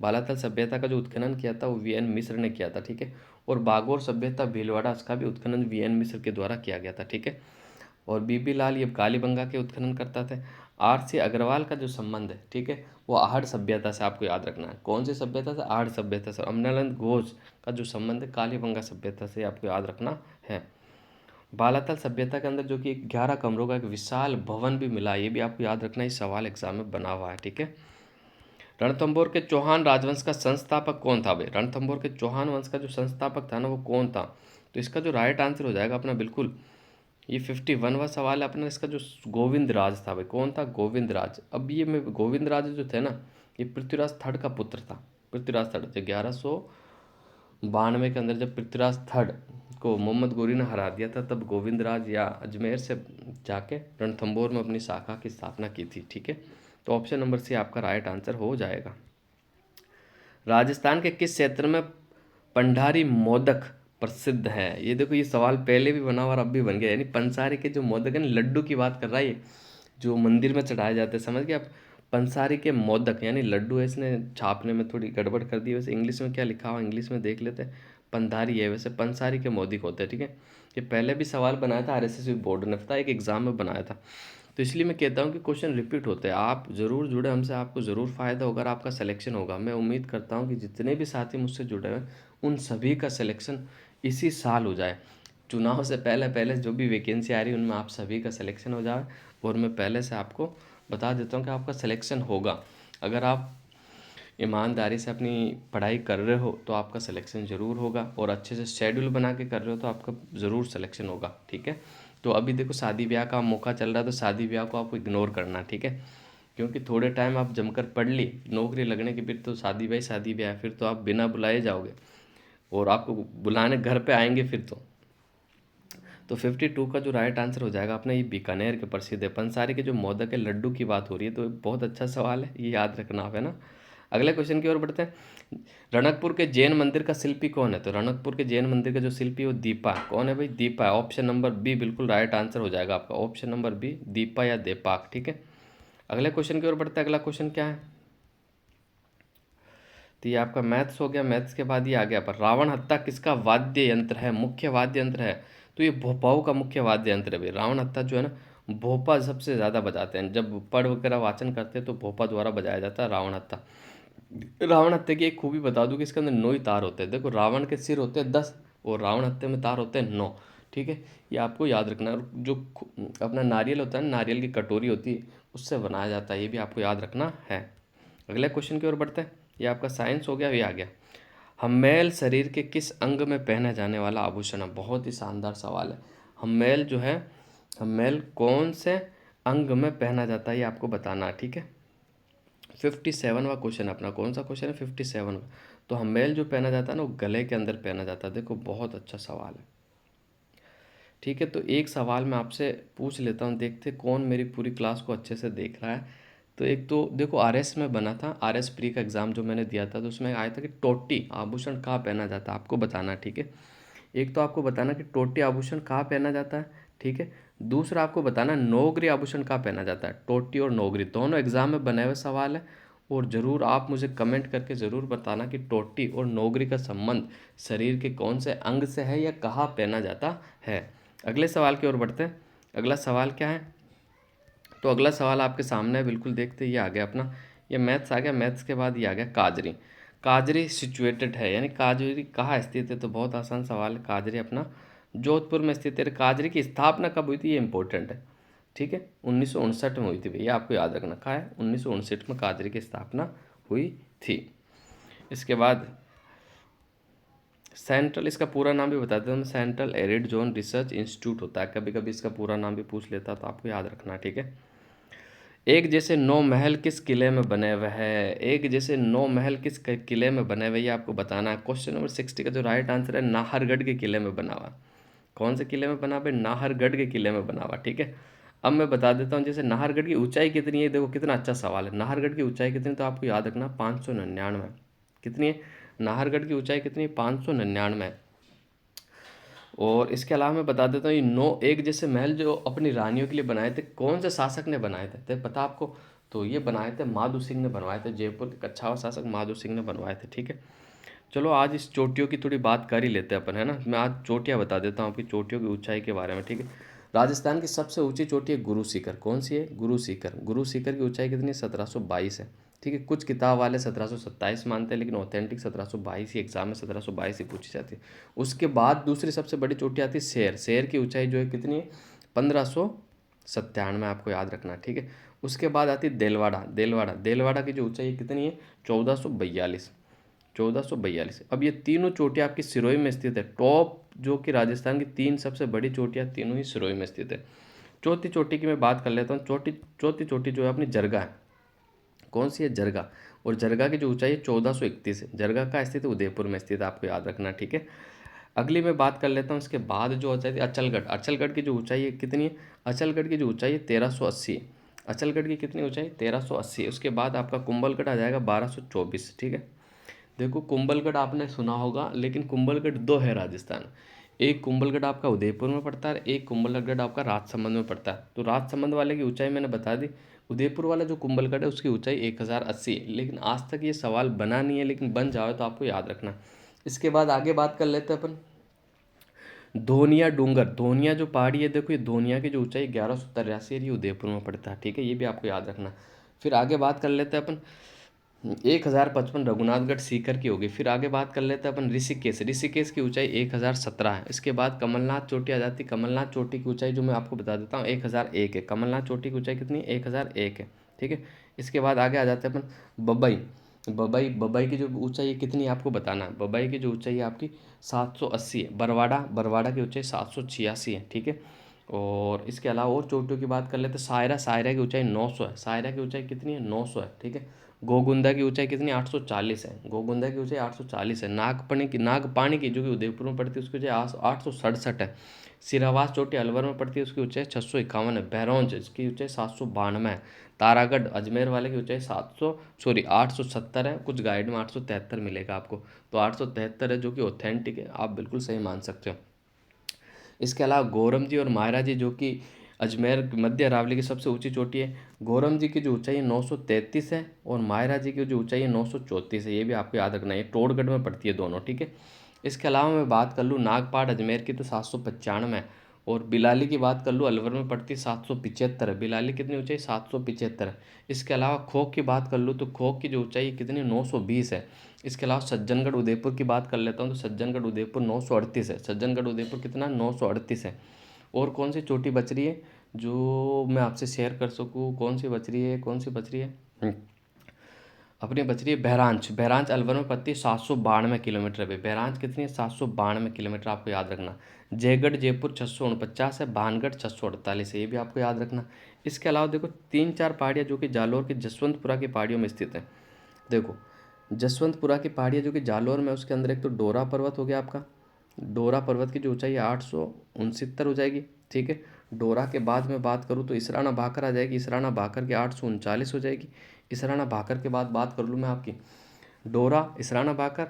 S1: बालातल सभ्यता का जो उत्खनन किया था वो वीएन मिश्र ने किया था। ठीक है, और बागोर सभ्यता भीलवाड़ा इसका भी उत्खनन वीएन मिश्र के द्वारा किया गया था। ठीक है, और बीबी लाल ये कालीबंगा के उत्खनन करता थे। आर.सी. अग्रवाल का जो संबंध है, ठीक है, वो आहड़ सभ्यता से, आपको याद रखना है। कौन सी सभ्यता से? आहड़ सभ्यता से। अमलानंद घोष का जो संबंध है कालीबंगा सभ्यता से, आपको याद रखना है। बालातल सभ्यता के अंदर जो कि 11 कमरों का एक विशाल भवन भी मिला, ये भी आपको याद रखना, ये सवाल एग्जाम में बना हुआ है। ठीक है, रणथंभौर के चौहान राजवंश का संस्थापक कौन था? भाई रणथंभौर के चौहान वंश का जो संस्थापक था ना वो कौन था? तो इसका जो राइट आंसर हो जाएगा अपना बिल्कुल, ये 51वां सवाल है अपना, इसका जो गोविंद राज था। भाई कौन था? गोविंद राज। अब ये में गोविंद राज जो थे ना ये पृथ्वीराज थर्ड का पुत्र था। पृथ्वीराज थर्ड जो 1192 के अंदर जब पृथ्वीराज थर्ड को मोहम्मद गोरी ने हरा दिया था, तब गोविंद राज या अजमेर से जाके रणथंभौर में अपनी शाखा की स्थापना की थी। ठीक है, तो ऑप्शन नंबर सी आपका राइट आंसर हो जाएगा। राजस्थान के किस क्षेत्र में पंडारी मोदक प्रसिद्ध है? ये देखो, ये सवाल पहले भी बना और अब भी बन गया। यानी पंसारी के जो मोदक है, लड्डू की बात कर रहा है ये, जो मंदिर में चढ़ाए जाते हैं, समझ गए आप? पंसारी के मोदक यानी लड्डू है, इसने छापने में थोड़ी गड़बड़ कर दी। वैसे इंग्लिश में क्या लिखा हुआ, इंग्लिश में देख लेते हैं। पंधारी है, वैसे पंसारी के मोदक होते हैं, ठीक है। ये पहले भी सवाल बनाया था आरएसएस बोर्ड ने, पता है, एक एग्जाम में बनाया था। तो इसलिए मैं कहता हूँ कि क्वेश्चन रिपीट होते हैं। आप ज़रूर जुड़े हमसे, आपको ज़रूर फ़ायदा होगा, आपका सिलेक्शन होगा। मैं उम्मीद करता हूँ कि जितने भी साथी मुझसे जुड़े हुए हैं उन सभी का सिलेक्शन इसी साल हो जाए। चुनाव से पहले पहले जो भी वैकेंसी आ रही है उनमें आप सभी का सिलेक्शन हो जाए। और मैं पहले से आपको बता देता हूँ कि आपका सिलेक्शन होगा। अगर आप ईमानदारी से अपनी पढ़ाई कर रहे हो तो आपका सिलेक्शन ज़रूर होगा, और अच्छे से शेड्यूल बना के कर रहे हो तो आपका ज़रूर सिलेक्शन होगा, ठीक है। तो अभी देखो शादी ब्याह का मौका चल रहा है, तो शादी ब्याह को आपको इग्नोर करना, ठीक है। क्योंकि थोड़े टाइम आप जमकर पढ़ ली, नौकरी लगने के फिर तो शादी ब्याह, फिर तो आप बिना बुलाए जाओगे और आपको बुलाने घर पे आएंगे फिर तो 52 का जो राइट आंसर हो जाएगा अपना, ये बीकानेर के प्रसिद्ध है। पंसारी के जो मोदक है, लड्डू की बात हो रही है, तो बहुत अच्छा सवाल है, ये याद रखना आप, है ना। अगले क्वेश्चन की ओर बढ़ते हैं। रणकपुर के जैन मंदिर का शिल्पी कौन है? तो रणकपुर के जैन मंदिर का जो शिल्पी है वो दीपा। कौन है भाई? दीपा है। ऑप्शन नंबर बी बिल्कुल राइट आंसर हो जाएगा आपका, ऑप्शन नंबर बी, दीपा या देपाक, ठीक है। अगले क्वेश्चन की ओर बढ़ते हैं। अगला क्वेश्चन क्या है? तो ये आपका मैथ्स हो गया। मैथ्स के बाद ये आ गया पर रावण हत्ता किसका वाद्य यंत्र है, मुख्य वाद्य यंत्र है? तो ये भोपाओं का मुख्य वाद्य यंत्र है भाई। रावण हत्ता जो है ना, भोपा सबसे ज़्यादा बजाते हैं। जब पढ़ वगैरह वाचन करते हैं तो भोपा द्वारा बजाया जाता है रावण हत्ता। रावण हत्ते की एक खूबी बता दूं कि इसके अंदर 9 ही तार होते हैं। देखो, रावण के सिर होते हैं 10 और रावण हत्ते में तार होते हैं 9, ठीक है। ये आपको याद रखना है। और जो अपना नारियल होता है ना, नारियल की कटोरी होती है, उससे बनाया जाता है, ये भी आपको याद रखना है। अगले क्वेश्चन की ओर बढ़ते हैं। ये आपका साइंस हो गया, ये आ गया। हम्मेल शरीर के किस अंग में पहना जाने वाला आभूषण है? बहुत ही शानदार सवाल है। हम्मेल जो है, हम्मेल कौन से अंग में पहना जाता है ये आपको बताना है, ठीक है। 57वां क्वेश्चन अपना, कौन सा क्वेश्चन है? 57 का। तो हम्मेल जो पहना जाता है ना, वो गले के अंदर पहना जाता है। देखो, बहुत अच्छा सवाल है, ठीक है। तो एक सवाल मैं आपसे पूछ लेता हूँ, देखते कौन मेरी पूरी क्लास को अच्छे से देख रहा है। तो एक तो देखो, आरएस में बना था, आरएस प्री का एग्ज़ाम जो मैंने दिया था, तो उसमें आया था कि टोटी आभूषण कहाँ पहना जाता है, आपको बताना, ठीक है। एक तो आपको बताना कि टोटी आभूषण कहाँ पहना जाता है, ठीक है। दूसरा आपको बताना नौगरी आभूषण कहाँ पहना जाता है। टोटी और नौगरी दोनों एग्जाम में बने हुए सवाल है। और ज़रूर आप मुझे कमेंट करके ज़रूर बताना कि टोटी और नौगरी का संबंध शरीर के कौन से अंग से है या कहाँ पहना जाता है। अगले सवाल की ओर बढ़ते हैं। अगला सवाल क्या है? तो अगला सवाल आपके सामने है, बिल्कुल देखते, ये आ गया अपना, ये मैथ्स आ गया। मैथ्स के बाद ये आ गया काजरी। काजरी सिचुएटेड है, यानी काजरी कहाँ स्थित है? तो बहुत आसान सवाल है। काजरी अपना जोधपुर में स्थित है। काजरी की स्थापना कब हुई थी, ये इंपॉर्टेंट है, ठीक है। 1959 में हुई थी भैया, आपको याद रखना। कहाँ है? 1959 में काजरी की स्थापना हुई थी। इसके बाद सेंट्रल, इसका पूरा नाम भी बता देता हूँ, central arid zone research institute होता है। कभी कभी इसका पूरा नाम भी पूछ लेता, तो आपको याद रखना, ठीक है। एक जैसे 9 महल किस किले में बने हुए हैं? एक जैसे 9 महल किस किले में बने हुए, ये आपको बताना है। क्वेश्चन नंबर 60 का जो राइट आंसर है, नाहरगढ़ के किले में बना हुआ। कौन से किले में बना हुआ? नाहरगढ़ के किले में बना हुआ, ठीक है। अब मैं बता देता हूँ, जैसे नाहरगढ़ की ऊंचाई कितनी है। देखो कितना अच्छा सवाल है। नाहरगढ़ की ऊंचाई कितनी, तो आपको याद रखना 599। कितनी है नाहरगढ़ की ऊंचाई? कितनी? 599। और इसके अलावा मैं बता देता हूँ, ये 9 एक जैसे महल जो अपनी रानियों के लिए बनाए थे, कौन से शासक ने बनाए थे, तो पता आपको? तो ये बनाए थे माधो सिंह ने बनवाए थे। जयपुर के कच्छावा शासक माधो सिंह ने बनवाए थे, ठीक है। चलो आज इस चोटियों की थोड़ी बात कर ही लेते हैं अपन, है ना। मैं आज चोटियाँ बता देता हूँ आपकी, चोटियों की ऊंचाई के बारे में, ठीक है। राजस्थान की सबसे ऊंची चोटी है गुरु शिखर। कौन सी है? गुरु शिखर। गुरु शिखर की ऊंचाई कितनी है? 1722 है, ठीक है। कुछ किताब वाले 1727 मानते हैं, लेकिन ऑथेंटिक 1722 ही, एग्जाम में 1722 ही पूछी जाती है। उसके बाद दूसरी सबसे बड़ी चोटी आती है शेर। शेर की ऊंचाई जो है कितनी है? 1597, आपको याद रखना, ठीक है। उसके बाद आती है देलवाड़ा। देलवाड़ा, देलवाड़ा की जो ऊंचाई है कितनी है? 1442। 1442। अब ये तीनों चोटियाँ आपकी सिरोही में स्थित है। टॉप जो कि राजस्थान की 3 सबसे बड़ी चोटियाँ तीनों ही सिरोही में स्थित है। चौथी चोटी की मैं बात कर लेता हूँ। चौथी चोटी जो है अपनी जरगा है। कौन सी है? जरगा। और जरगा की जो ऊंचाई है 1431 है। जरगा का स्थित उदयपुर में स्थित है, आपको याद रखना, ठीक है। अगली मैं बात कर लेता हूँ। इसके बाद जो ऊंचाई थी अचलगढ़। अचलगढ़ की जो ऊंचाई है कितनी है? अचलगढ़ की जो ऊंचाई है 1380 है। अचलगढ़ की कितनी ऊंचाई? 1380। उसके बाद आपका कुंभलगढ़ आ जाएगा 1224, ठीक है। देखो कुंभलगढ़ आपने सुना होगा, लेकिन कुंभलगढ़ दो है राजस्थान। एक कुंभलगढ़ आपका उदयपुर में पड़ता है, एक कुंभलगढ़ आपका राजसमंद में पड़ता है। तो राजसमंद वाले की ऊंचाई मैंने बता दी। उदयपुर वाला जो कुंभलगढ़ है उसकी ऊंचाई 1080 है, लेकिन आज तक ये सवाल बना नहीं है, लेकिन बन जाए तो आपको याद रखना। इसके बाद आगे बात कर लेते हैं अपन धोनिया डूंगर। धोनिया जो पहाड़ी है, देखो ये धोनिया की जो ऊंचाई 1183 है, ये उदयपुर में पड़ता है, ठीक है, ये भी आपको याद रखना। फिर आगे बात कर लेते हैं अपन 1055 रघुनाथगढ़ सीकर की होगी। फिर आगे बात कर लेते हैं अपन ऋषिकेश। ऋषिकेश की ऊंचाई 1017 है। इसके बाद कमलनाथ चोटी आ जाती है। कमलनाथ चोटी की ऊंचाई जो मैं आपको बता देता हूँ 1001 है। कमलनाथ चोटी की ऊंचाई कितनी है? 1001 है, ठीक है। इसके बाद आगे आ जाते हैं अपन बबई। बबई बबई की जो ऊंचाई है कितनी है आपको बताना है। बबई की जो ऊंचाई है आपकी 780 है। बरवाड़ा बरवाड़ा की ऊंचाई 786 है, ठीक है। और इसके अलावा और चोटियों की बात कर लेते हैं सायरा। सायरा की ऊंचाई 900 है। सायरा की ऊंचाई कितनी है? 900 है, ठीक है। गोगुंदा की ऊंचाई कितनी? 840 है। गोगुंदा की ऊंचाई 840 है। नागपानी की जो कि उदयपुर में पड़ती है उसकी ऊंचाई 867 है। सिरावास चोटी अलवर में पड़ती है, उसकी ऊंचाई 651 है। बहरौंज इसकी ऊंचाई 792 है। तारागढ़ अजमेर वाले की ऊंचाई 870 है। कुछ गाइड में 873 मिलेगा आपको, तो 873 है जो कि ऑथेंटिक है, आप बिल्कुल सही मान सकते हो। इसके अलावा गौरम जी और मायरा जी जो कि अजमेर मध्य अरावली की सबसे ऊंची चोटी है। गौरम जी की जो ऊंचाई है 933 है, और मायरा जी की जो ऊंचाई है 934 है। ये भी आपको याद रखना है, ये टोडगढ़ में पड़ती है दोनों, ठीक है। इसके अलावा मैं बात कर लूँ नागपाट अजमेर की, तो 795 है। और बिलाली की बात कर लूँ अलवर में पड़ती है 775 है। बिलाली कितनी ऊंचाई? 775 है। इसके अलावा खोक की बात कर लूँ तो खोक की जो ऊंचाई कितनी? 920 है। इसके अलावा सज्जनगढ़ उदयपुर की बात कर लेता हूँ, तो सज्जनगढ़ उदयपुर 938 है। सज्जनगढ़ उदयपुर कितना? 938 है। और कौन सी चोटी बच रही है जो मैं आपसे शेयर कर सकूँ? कौन सी बच रही है? कौन सी बच रही है? अपनी बच रही है बहरांच। बहरांच अलवर में पड़ती है 792 किलोमीटर पे। बहरांच कितनी है? 792 किलोमीटर, आपको याद रखना। जयगढ़ जयपुर 649 है। भानगढ़ 648 है, ये भी आपको याद रखना। इसके अलावा देखो तीन चार पहाड़ियाँ जो कि जालोर के जसवंतपुरा की पहाड़ियों में स्थित है। देखो जसवंतपुरा की पहाड़ियाँ जो कि जालोर में, उसके अंदर एक तो डोरा पर्वत हो गया आपका। डोरा पर्वत की जो ऊंचाई है 869 हो जाएगी, ठीक है। डोरा के बाद में बात करूँ तो इसराना भाकर आ जाएगी। इसराना भाकर की 839 हो जाएगी। इसराना भाकर के बाद बात कर लूँ मैं आपकी डोरा, इसराना भाकर,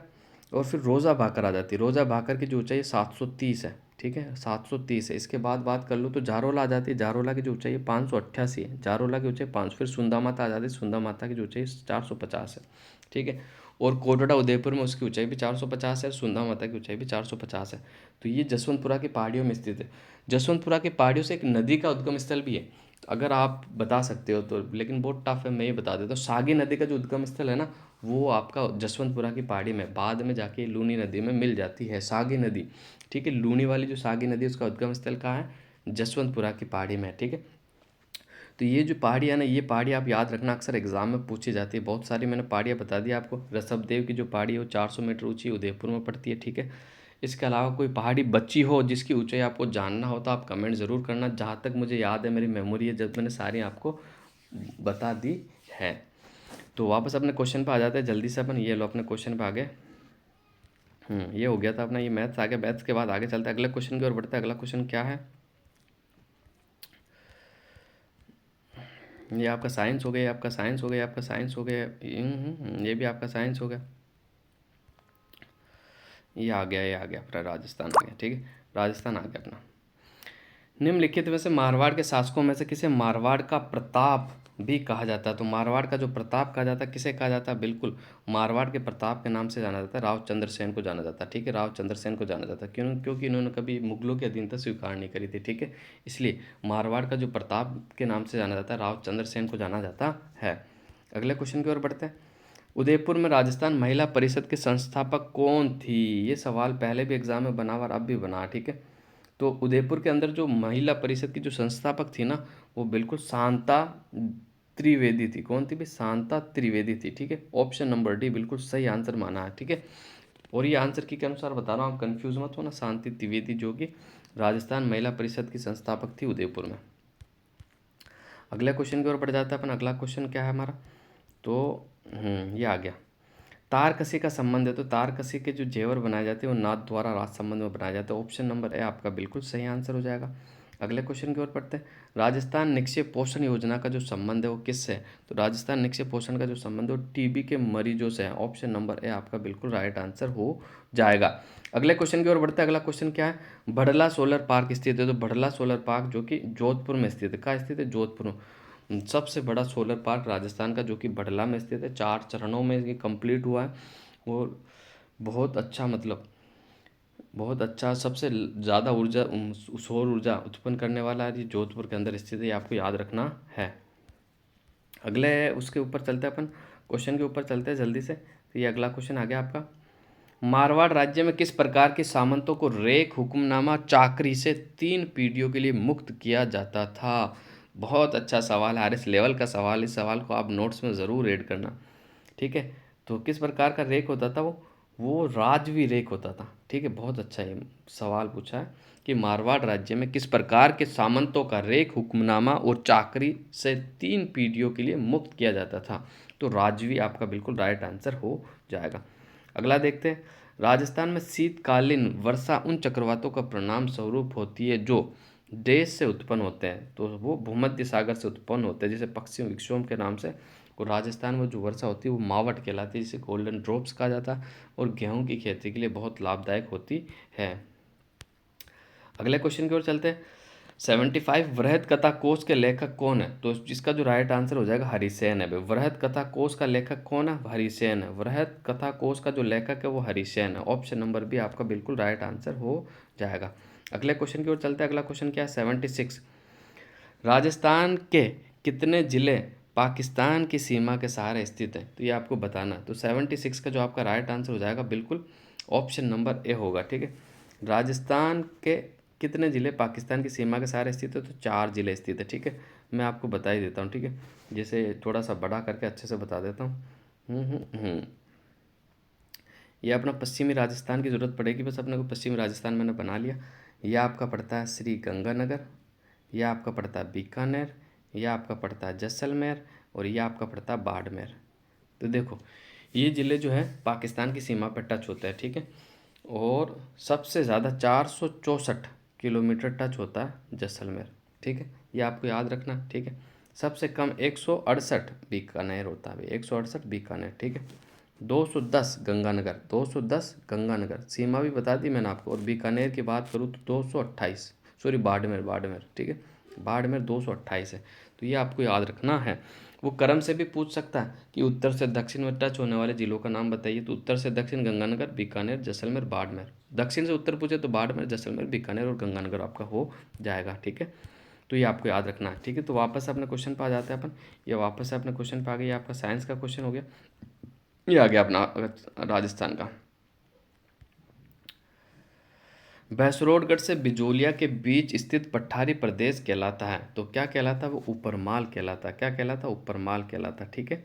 S1: और फिर रोज़ा भाकर आ जाती है। रोज़ा भाकर की जो ऊंचाई है 730 है, ठीक है, 730 है। इसके बाद बात कर लूँ तो जारोला आ जाती है। जारोला की जो ऊंचाई है 588 है। जारोला की ऊंचाई 5। फिर सुंदा माता आ जाती है। सुंदा माता की जो ऊंचाई 450 है, ठीक है। और कोटड़ा उदयपुर में उसकी ऊंचाई भी 450 है। सुंदा माता की ऊंचाई भी 450 है। तो ये जसवंतपुरा की पहाड़ियों में स्थित है। जसवंतपुरा की पहाड़ियों से एक नदी का उद्गम स्थल भी है, अगर आप बता सकते हो तो, लेकिन बहुत टफ है, मैं ये बता देता हूँ। सागी नदी का जो उद्गम स्थल है ना, वो आपका जसवंतपुरा की पहाड़ी में, बाद में जाके लूनी नदी में मिल जाती है सागी नदी, ठीक है। लूनी वाली जो सागी नदी है उसका उद्गम स्थल कहाँ है? जसवंतपुरा की पहाड़ी में, ठीक है। तो ये जो पहाड़ी है ना, ये पहाड़ी आप याद रखना, अक्सर एग्जाम में पूछी जाती है। बहुत सारी मैंने पहाड़ियाँ बता दी आपको। ऋषभदेव की जो पहाड़ी है वो 400 मीटर ऊंची उदयपुर में पड़ती है, ठीक है। इसके अलावा कोई पहाड़ी बची हो जिसकी ऊंचाई आपको जानना हो तो आप कमेंट ज़रूर करना। जहाँ तक मुझे याद है, मेरी मेमोरी है, जब मैंने सारी आपको बता दी है। तो वापस अपने क्वेश्चन पे आ जाते हैं जल्दी से अपन। ये लो अपने क्वेश्चन पे आ गए। ये हो गया था अपना, ये मैथ्स आ गया। मैथ्स के बाद आगे चलते हैं, अगले क्वेश्चन की ओर बढ़ते हैं। अगला क्वेश्चन क्या है? ये आपका साइंस हो गया, ये आपका साइंस हो गया, ये आपका साइंस हो गया, ये भी आपका साइंस हो गया। ये आ गया, ये आ गया अपना राजस्थान आ गया, ठीक है। राजस्थान आ गया अपना। निम्नलिखित में से मारवाड़ के शासकों में से किसे मारवाड़ का प्रताप भी कहा जाता है? तो मारवाड़ का जो प्रताप कहा जाता है किसे कहा जाता है? बिल्कुल मारवाड़ के प्रताप के नाम से जाना जाता है। रावचंद्र सेन को जाना जाता है, ठीक है। रावचंद्र सेन को जाना जाता है, क्योंकि इन्होंने कभी मुगलों की अधीनता स्वीकार नहीं करी थी, ठीक है। इसलिए मारवाड़ का जो प्रताप के नाम से जाना जाता है, रावचंद्र सेन को जाना जाता है। अगले क्वेश्चन की ओर बढ़ते हैं। उदयपुर में राजस्थान महिला परिषद के संस्थापक कौन थी? ये सवाल पहले भी एग्जाम में बना और अब भी बना, ठीक है। तो उदयपुर के अंदर जो महिला परिषद की जो संस्थापक थी ना, वो बिल्कुल शांता त्रिवेदी थी। कौन थी भाई? शांता त्रिवेदी थी, ठीक है। ऑप्शन नंबर डी बिल्कुल सही आंसर माना है, ठीक है। और ये आंसर की के अनुसार बता रहा हूँ, आप कंफ्यूज मत हो ना। शांति त्रिवेदी जो कि राजस्थान महिला परिषद की संस्थापक थी उदयपुर में। अगले क्वेश्चन की ओर बढ़ जाता है अपन। अगला क्वेश्चन क्या है हमारा? तो ये आ गया। तारकसी का संबंध है, तो तारकसी के जो जेवर बनाए जाते हैं वो नाथ द्वारा राज संबंध में बनाए जाते हैं। ऑप्शन नंबर ए आपका बिल्कुल सही आंसर हो जाएगा। अगले क्वेश्चन की ओर पढ़ते हैं। राजस्थान निक्षय पोषण योजना का जो संबंध है वो किससे है? तो राजस्थान निक्षय पोषण का जो संबंध है वो टीबी के मरीजों से है। ऑप्शन नंबर ए आपका बिल्कुल राइट आंसर हो जाएगा। अगले क्वेश्चन की ओर बढ़ते हैं। अगला क्वेश्चन क्या है? भड़ला सोलर पार्क स्थित है। तो भड़ला सोलर पार्क जो कि जोधपुर में स्थित है। कहाँ स्थित है? जोधपुर में। सबसे बड़ा सोलर पार्क राजस्थान का जो कि भड़ला में स्थित है। 4 चरणों में ये कंप्लीट हुआ है और बहुत अच्छा, मतलब बहुत अच्छा, सबसे ज़्यादा ऊर्जा सौर ऊर्जा उत्पन्न करने वाला है, ये जोधपुर के अंदर स्थित है, ये आपको याद रखना है। अगले उसके ऊपर चलते हैं अपन, क्वेश्चन के ऊपर चलते हैं जल्दी से। तो ये अगला क्वेश्चन आ गया आपका। मारवाड़ राज्य में किस प्रकार के सामंतों को रेख हुक्मनामा चाकरी से 3 पीढ़ियों के लिए मुक्त किया जाता था? बहुत अच्छा सवाल है, RS लेवल का सवाल। इस सवाल को आप नोट्स में ज़रूर ऐड करना, ठीक है। तो किस प्रकार का रेक होता था? वो राजवी रेक होता था, ठीक है। बहुत अच्छा ये सवाल पूछा है कि मारवाड़ राज्य में किस प्रकार के सामंतों का रेक हुक्मनामा और चाकरी से 3 पीढ़ियों के लिए मुक्त किया जाता था? तो राजवी आपका बिल्कुल राइट आंसर हो जाएगा। अगला देखते हैं। राजस्थान में शीतकालीन वर्षा उन चक्रवातों का परिणाम स्वरूप होती है जो देश से उत्पन्न होते हैं। तो वो भूमध्य सागर से उत्पन्न होते हैं, जैसे पश्चिम विक्षोभ के नाम से। और राजस्थान में जो वर्षा होती है वो मावट कहलाती है, जिसे गोल्डन ड्रॉप्स कहा जाता है, और गेहूं की खेती के लिए बहुत लाभदायक होती है। अगले क्वेश्चन की ओर चलते हैं। 75 वृहद कथा कोश के लेखक कौन है? तो इसका जो राइट आंसर हो जाएगा हरिसेन है। वृहद कथा कोश का लेखक कौन है? हरिसेन है। वृहद कथा कोश का जो लेखक है वो हरिसेन है। ऑप्शन नंबर बी आपका बिल्कुल राइट आंसर हो जाएगा। अगले क्वेश्चन की ओर चलते हैं। अगला क्वेश्चन क्या है? 76 राजस्थान के कितने जिले पाकिस्तान की सीमा के सहारे स्थित है? तो ये आपको बताना। तो 76 का जो आपका राइट आंसर हो जाएगा बिल्कुल ऑप्शन नंबर ए होगा, ठीक है। राजस्थान के कितने ज़िले पाकिस्तान की सीमा के सहारे स्थित है? तो 4 ज़िले स्थित है, ठीक है। मैं आपको बता ही देता हूँ, ठीक है। जैसे थोड़ा सा बड़ा करके अच्छे से बता देता हूँ। ये अपना पश्चिमी राजस्थान की ज़रूरत पड़ेगी, बस अपने को पश्चिमी राजस्थान मैंने बना लिया। यह आपका पड़ता है श्री गंगानगर, यह आपका पड़ता है बीकानेर, यह आपका पड़ता है जैसलमेर, और यह आपका पड़ता है बाड़मेर। तो देखो ये ज़िले जो है पाकिस्तान की सीमा पर टच होते हैं, ठीक है। और सबसे ज़्यादा 464 किलोमीटर टच होता है जैसलमेर, ठीक है। ये आपको याद रखना, ठीक है। सबसे कम 168 बीकानेर होता है, 168 बीकानेर, ठीक है। 210 गंगानगर, 210 गंगानगर, सीमा भी बता दी मैंने आपको। और बीकानेर की बात करूँ तो 228, सॉरी बाड़मेर, बाड़मेर, ठीक है। बाड़मेर 228 है। तो ये आपको याद रखना है। वो क्रम से भी पूछ सकता है कि उत्तर से दक्षिण में टच होने वाले जिलों का नाम बताइए। तो उत्तर से दक्षिण गंगानगर, बीकानेर, जैसलमेर, बाड़मेर। दक्षिण से उत्तर पूछे तो बाड़मेर, जैसलमेर, बीकानेर और गंगानगर आपका हो जाएगा, ठीक है। तो ये आपको याद रखना है, ठीक है। तो वापस अपने क्वेश्चन पर आ जाते हैं अपन। ये वापस से अपने क्वेश्चन पर आ गए। ये आपका साइंस का क्वेश्चन हो गया। ये आ गया अपना राजस्थान का। भैंसरोडगढ़ से बिजोलिया के बीच स्थित पठारी प्रदेश कहलाता है। तो क्या कहलाता है? वो ऊपरमाल कहलाता है। क्या कहलाता है? ऊपरमाल कहलाता है, ठीक है।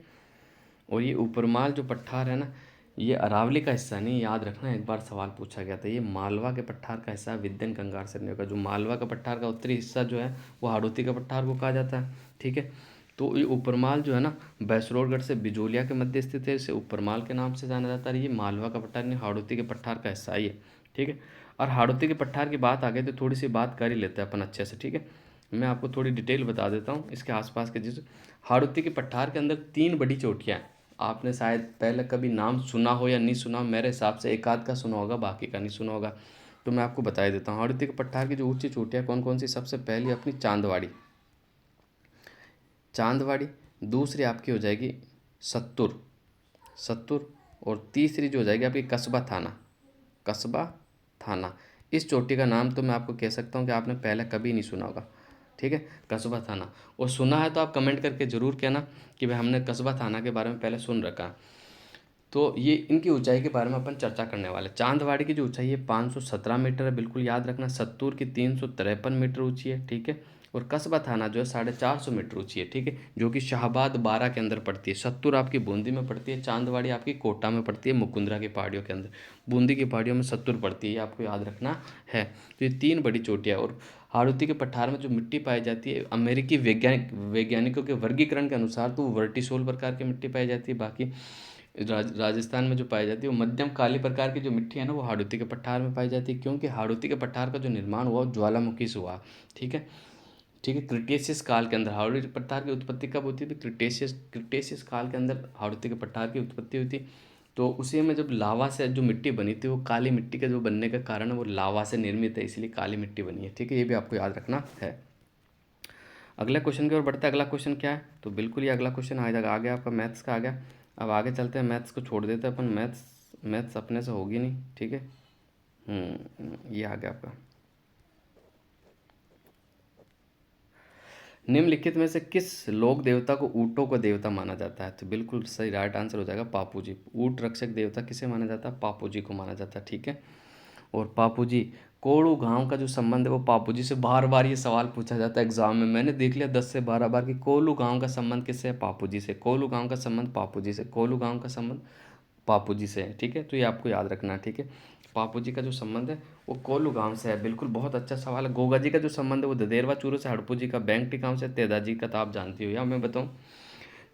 S1: और ये ऊपरमाल जो पठार है ना, ये अरावली का हिस्सा नहीं, याद रखना। एक बार सवाल पूछा गया था, ये मालवा के पठार का हिस्सा है, विद्यन कंगार से नहीं होगा। जो मालवा का पठार का उत्तरी हिस्सा जो है वो हाड़ौती का पठार को कहा जाता है, ठीक है। तो ये ऊपरमाल जो है ना, भैंसरोडगढ़ से बिजोलिया के मध्य स्थित है, इसे ऊपरमाल के नाम से जाना जाता है। ये मालवा का पठार नहीं, हाड़ौती के पठार का हिस्सा ही है, ठीक है। और हाड़ौती के पठार की बात आ गई तो थोड़ी सी बात कर ही लेते हैं अपन अच्छे से, ठीक है। मैं आपको थोड़ी डिटेल बता देता हूँ इसके आसपास के चीज़। हाड़ौती के पठार के अंदर 3 बड़ी चोटियाँ हैं। आपने शायद पहले कभी नाम सुना हो या नहीं सुना हो, मेरे हिसाब से एक आध का सुना होगा, बाकी का नहीं सुना होगा। तो मैं आपको बता ही देता हूँ। हाड़ौती के पठार की जो ऊंची चोटियाँ कौन कौन सी? सबसे पहली अपनी चांदवाड़ी, चांदवाड़ी। दूसरी आपकी हो जाएगी सत्तुर, सत्तुर। और तीसरी जो हो जाएगी आपकी कस्बा थाना, कस्बा थाना। इस चोटी का नाम तो मैं आपको कह सकता हूँ कि आपने पहले कभी नहीं सुना होगा, ठीक है, कस्बा थाना। और सुना है तो आप कमेंट करके ज़रूर कहना कि भाई हमने कस्बा थाना के बारे में पहले सुन रखा है। तो ये इनकी ऊंचाई के बारे में अपन चर्चा करने वाले। चांदवाड़ी की जो ऊंचाई है 517 मीटर है, बिल्कुल याद रखना। सत्तूर की 353 मीटर ऊंची है, ठीक है। और कस्बा थाना जो है 450 मीटर ऊंची है, ठीक है, जो कि शाहबाद 12 के अंदर पड़ती है। सत्तूर आपकी बूंदी में पड़ती है, चांदवाड़ी आपकी कोटा में पड़ती है, मुकुंदरा की पहाड़ियों के अंदर। बूंदी की पहाड़ियों में सत्तूर पड़ती है, ये आपको याद रखना है। तो ये 3 बड़ी चोटियाँ। और हाड़ौती के पठार में जो मिट्टी पाई जाती है, अमेरिकी वैज्ञानिकों के वर्गीकरण के अनुसार तो वो वर्टिसोल प्रकार की मिट्टी पाई जाती है। बाकी राजस्थान में जो पाई जाती है वो मध्यम काली प्रकार की जो मिट्टी है ना, वो हाड़ौती के पठार में पाई जाती है, क्योंकि हाड़ौती के पठार का जो निर्माण हुआ वो ज्वालामुखी से हुआ। ठीक है, ठीक है। क्रिटेशियस काल के अंदर हाड़ौती पठार की उत्पत्ति कब होती थी? क्रिटेशियस काल के अंदर हाड़ौती के पठार की उत्पत्ति हुई थी। तो उसी में जब लावा से जो मिट्टी बनी थी, वो काली मिट्टी का जो बनने का कारण है वो लावा से निर्मित है, इसलिए काली मिट्टी बनी है। ठीक है, ये भी आपको याद रखना है। अगले क्वेश्चन की ओर बढ़ते हैं। अगला क्वेश्चन क्या है? तो बिल्कुल ये अगला क्वेश्चन आ जाएगा, आ गया आपका मैथ्स का आ गया। अब आगे चलते हैं, मैथ्स को छोड़ देते हैं अपन, मैथ्स अपने से होगी नहीं। ठीक है, ये आ गया आपका। निम्नलिखित में से किस लोक देवता को ऊँटों का देवता माना जाता है? तो बिल्कुल सही राइट आंसर हो जाएगा पापू जी। ऊँट रक्षक देवता किसे माना जाता है? पापू जी को माना जाता है। ठीक है, और पापू जी, कोड़ू गांव का जो संबंध है वो पापू जी से बार बार ये सवाल पूछा जाता है एग्जाम में। मैंने देख लिया 10 से 12 बार कि कोलू गांव का संबंध किससे है? पापू जी से। कोलू गांव का संबंध पापू जी से। कोलू गांव का संबंध पापू जी से है। ठीक है, तो ये आपको याद रखना है। ठीक है, पापू जी का जो संबंध है वो कोलू गांव से है। बिल्कुल, बहुत अच्छा सवाल है। गोगा जी का जो संबंध है वो ददेरवा चूरू से। हड़पू जी का बैंकटी गांव से। तेजा जी का तो आप जानती हो, या मैं बताऊं?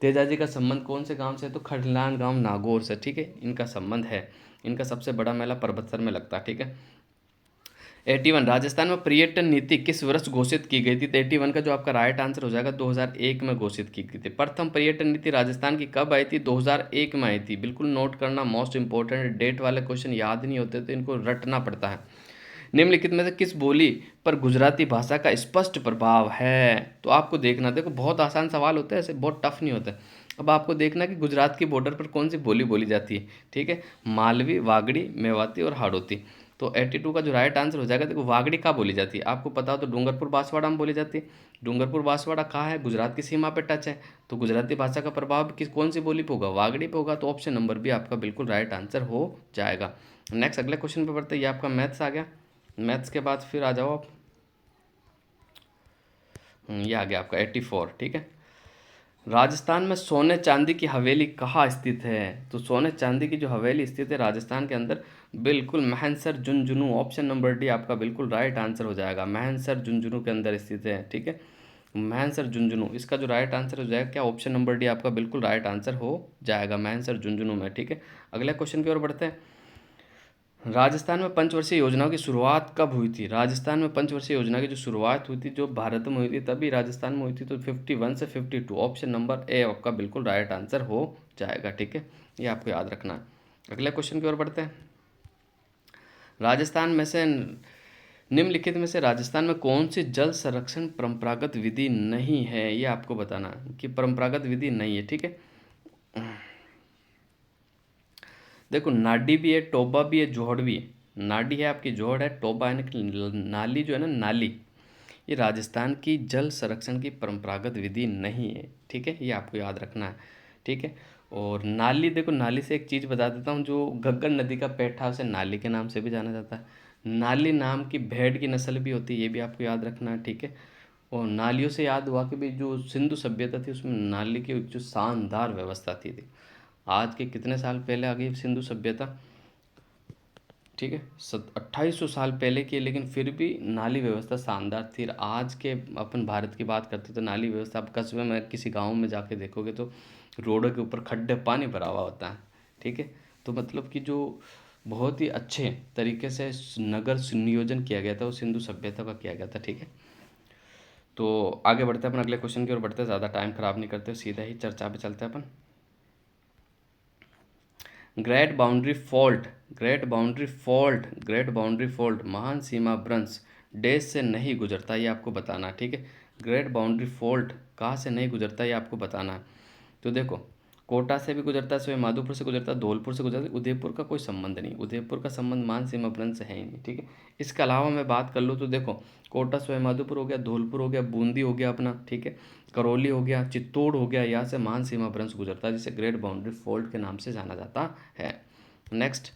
S1: तेजा जी का संबंध कौन से गांव से है? तो खड़लान गांव नागौर से। ठीक है, इनका संबंध है। इनका सबसे बड़ा मेला परबतसर में लगता है। ठीक है, 81 राजस्थान में पर्यटन नीति किस वर्ष घोषित की गई थी? तो 81 का जो आपका राइट आंसर हो जाएगा 2001 में घोषित की गई थी। प्रथम पर्यटन नीति राजस्थान की कब आई थी? 2001 में आई थी। बिल्कुल नोट करना, मोस्ट इंपॉर्टेंट। डेट वाले क्वेश्चन याद नहीं होते तो इनको रटना पड़ता है। निम्नलिखित में से किस बोली पर गुजराती भाषा का स्पष्ट प्रभाव है? तो आपको देखना, देखो बहुत आसान सवाल होते हैं ऐसे, बहुत टफ नहीं होते। अब आपको देखना कि गुजरात की बॉर्डर पर कौन सी बोली बोली जाती है। ठीक है, मालवी, वागड़ी, मेवाती और हाड़ौती। तो 82 का जो राइट आंसर हो जाएगा, देखो वागड़ी कहाँ बोली जाती है आपको पता हो तो डूंगरपुर बांसवाड़ा में बोली जाती है। डूंगरपुर बांसवाड़ा कहाँ है? गुजरात की सीमा पे टच है। तो गुजराती भाषा का प्रभाव किस कौन सी बोली पे होगा? वागड़ी पे होगा। तो ऑप्शन नंबर भी आपका बिल्कुल राइट आंसर हो जाएगा। नेक्स्ट अगले क्वेश्चन पे बढ़ते हैं। ये आपका मैथ्स आ गया। मैथ्स के बाद फिर आ जाओ आप। ये आ गया आपका 84। ठीक है, राजस्थान में सोने चांदी की हवेली कहाँ स्थित है? तो सोने चांदी की जो हवेली स्थित है राजस्थान के अंदर, बिल्कुल Mahansar Jhunjhunu. Option number D आपका बिल्कुल राइट आंसर हो जाएगा। महनसर झुंझुनू के अंदर स्थित है। ठीक है, महनसर झुंझुनू, इसका जो राइट आंसर हो जाएगा क्या? ऑप्शन नंबर डी आपका बिल्कुल राइट आंसर हो जाएगा, महनसर झुंझुनू में। ठीक है, अगले क्वेश्चन की ओर बढ़ते हैं। राजस्थान में पंचवर्षीय योजनाओं की शुरुआत कब हुई थी? राजस्थान में पंचवर्षीय योजना की जो शुरुआत हुई थी, जो भारत में हुई थी तभी राजस्थान में हुई थी। तो 51 से 52, ऑप्शन नंबर ए आपका बिल्कुल राइट आंसर हो जाएगा। ठीक है, ये आपको याद रखना है। अगले क्वेश्चन की ओर बढ़ते हैं। राजस्थान में से निम्नलिखित में से राजस्थान में कौन सी जल संरक्षण परंपरागत विधि नहीं है? ये आपको बताना है कि परंपरागत विधि नहीं है। ठीक है, देखो नाडी भी है, टोबा भी है, जोहड़ भी है। नाडी है आपकी, जोहड़ है, टोबा है नाली जो है ना, नाली, ये राजस्थान की जल संरक्षण की परंपरागत विधि नहीं है। ठीक है, ये आपको याद रखना है। ठीक है, और नाली, देखो नाली से एक चीज़ बता देता हूँ, जो घग्गर नदी का पेट है उसे नाली के नाम से भी जाना जाता है। नाली नाम की भेड़ की नस्ल भी होती है, ये भी आपको याद रखना है। ठीक है, और नालियों से याद हुआ कि भाई जो सिंधु सभ्यता थी उसमें नाली की जो शानदार व्यवस्था थी। आज के कितने साल पहले आ गई सिंधु सभ्यता? ठीक है, 2800 साल पहले की है, लेकिन फिर भी नाली व्यवस्था शानदार थी। आज के अपन भारत की बात करते तो नाली व्यवस्था, आप कस्बे में किसी गांव में जाके देखोगे तो रोडों के ऊपर खड्डे, पानी भरा हुआ होता है। ठीक है, तो मतलब कि जो बहुत ही अच्छे तरीके से नगर नियोजन किया गया था वो सिंधु सभ्यता का किया गया था। ठीक है, तो आगे बढ़ते हैं अपन अगले क्वेश्चन की ओर बढ़ते हैं, ज़्यादा टाइम खराब नहीं करते, सीधा ही चर्चा पे चलते हैं अपन। ग्रेट बाउंड्री फॉल्ट महान सीमा भ्रंश देश से नहीं गुजरता, ये आपको बताना है। ठीक है, ग्रेट बाउंड्री फॉल्ट कहाँ से नहीं गुजरता, ये आपको बताना है। तो देखो, कोटा से भी गुजरता है, सवाई माधोपुर से गुजरता है, धौलपुर से गुजरता है, उदयपुर का कोई संबंध नहीं, उदयपुर का संबंध मान सीमा भ्रंश से है ही नहीं। ठीक है, इसके अलावा मैं बात कर लूँ तो देखो, कोटा सवाई माधोपुर हो गया, धौलपुर हो गया, बूंदी हो गया अपना। ठीक है, करौली हो गया, चित्तौड़ हो गया, यहाँ से मान सीमा भ्रंश गुजरता है, जिसे ग्रेट बाउंड्री फॉल्ट के नाम से जाना जाता है। नेक्स्ट,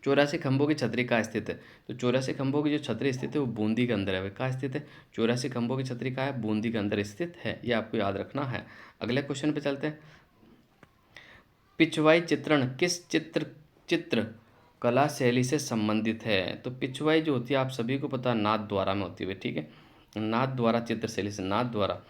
S1: 84 खंभों की छतरी कहाँ स्थित है? तो 84 खंभों की जो छतरी स्थित है वो बूंदी के अंदर है। वे कहाँ स्थित है? 84 खंभों की छतरी कहाँ है? बूंदी के अंदर स्थित है, ये आपको याद रखना है। अगले क्वेश्चन पे चलते हैं। पिछवाई चित्रण किस चित्र कला शैली से संबंधित है? तो पिछवाई जो होती है आप सभी को पता, नाथ द्वारा में होती है। ठीक है, नाथ द्वारा चित्र शैली से, नाथ द्वारा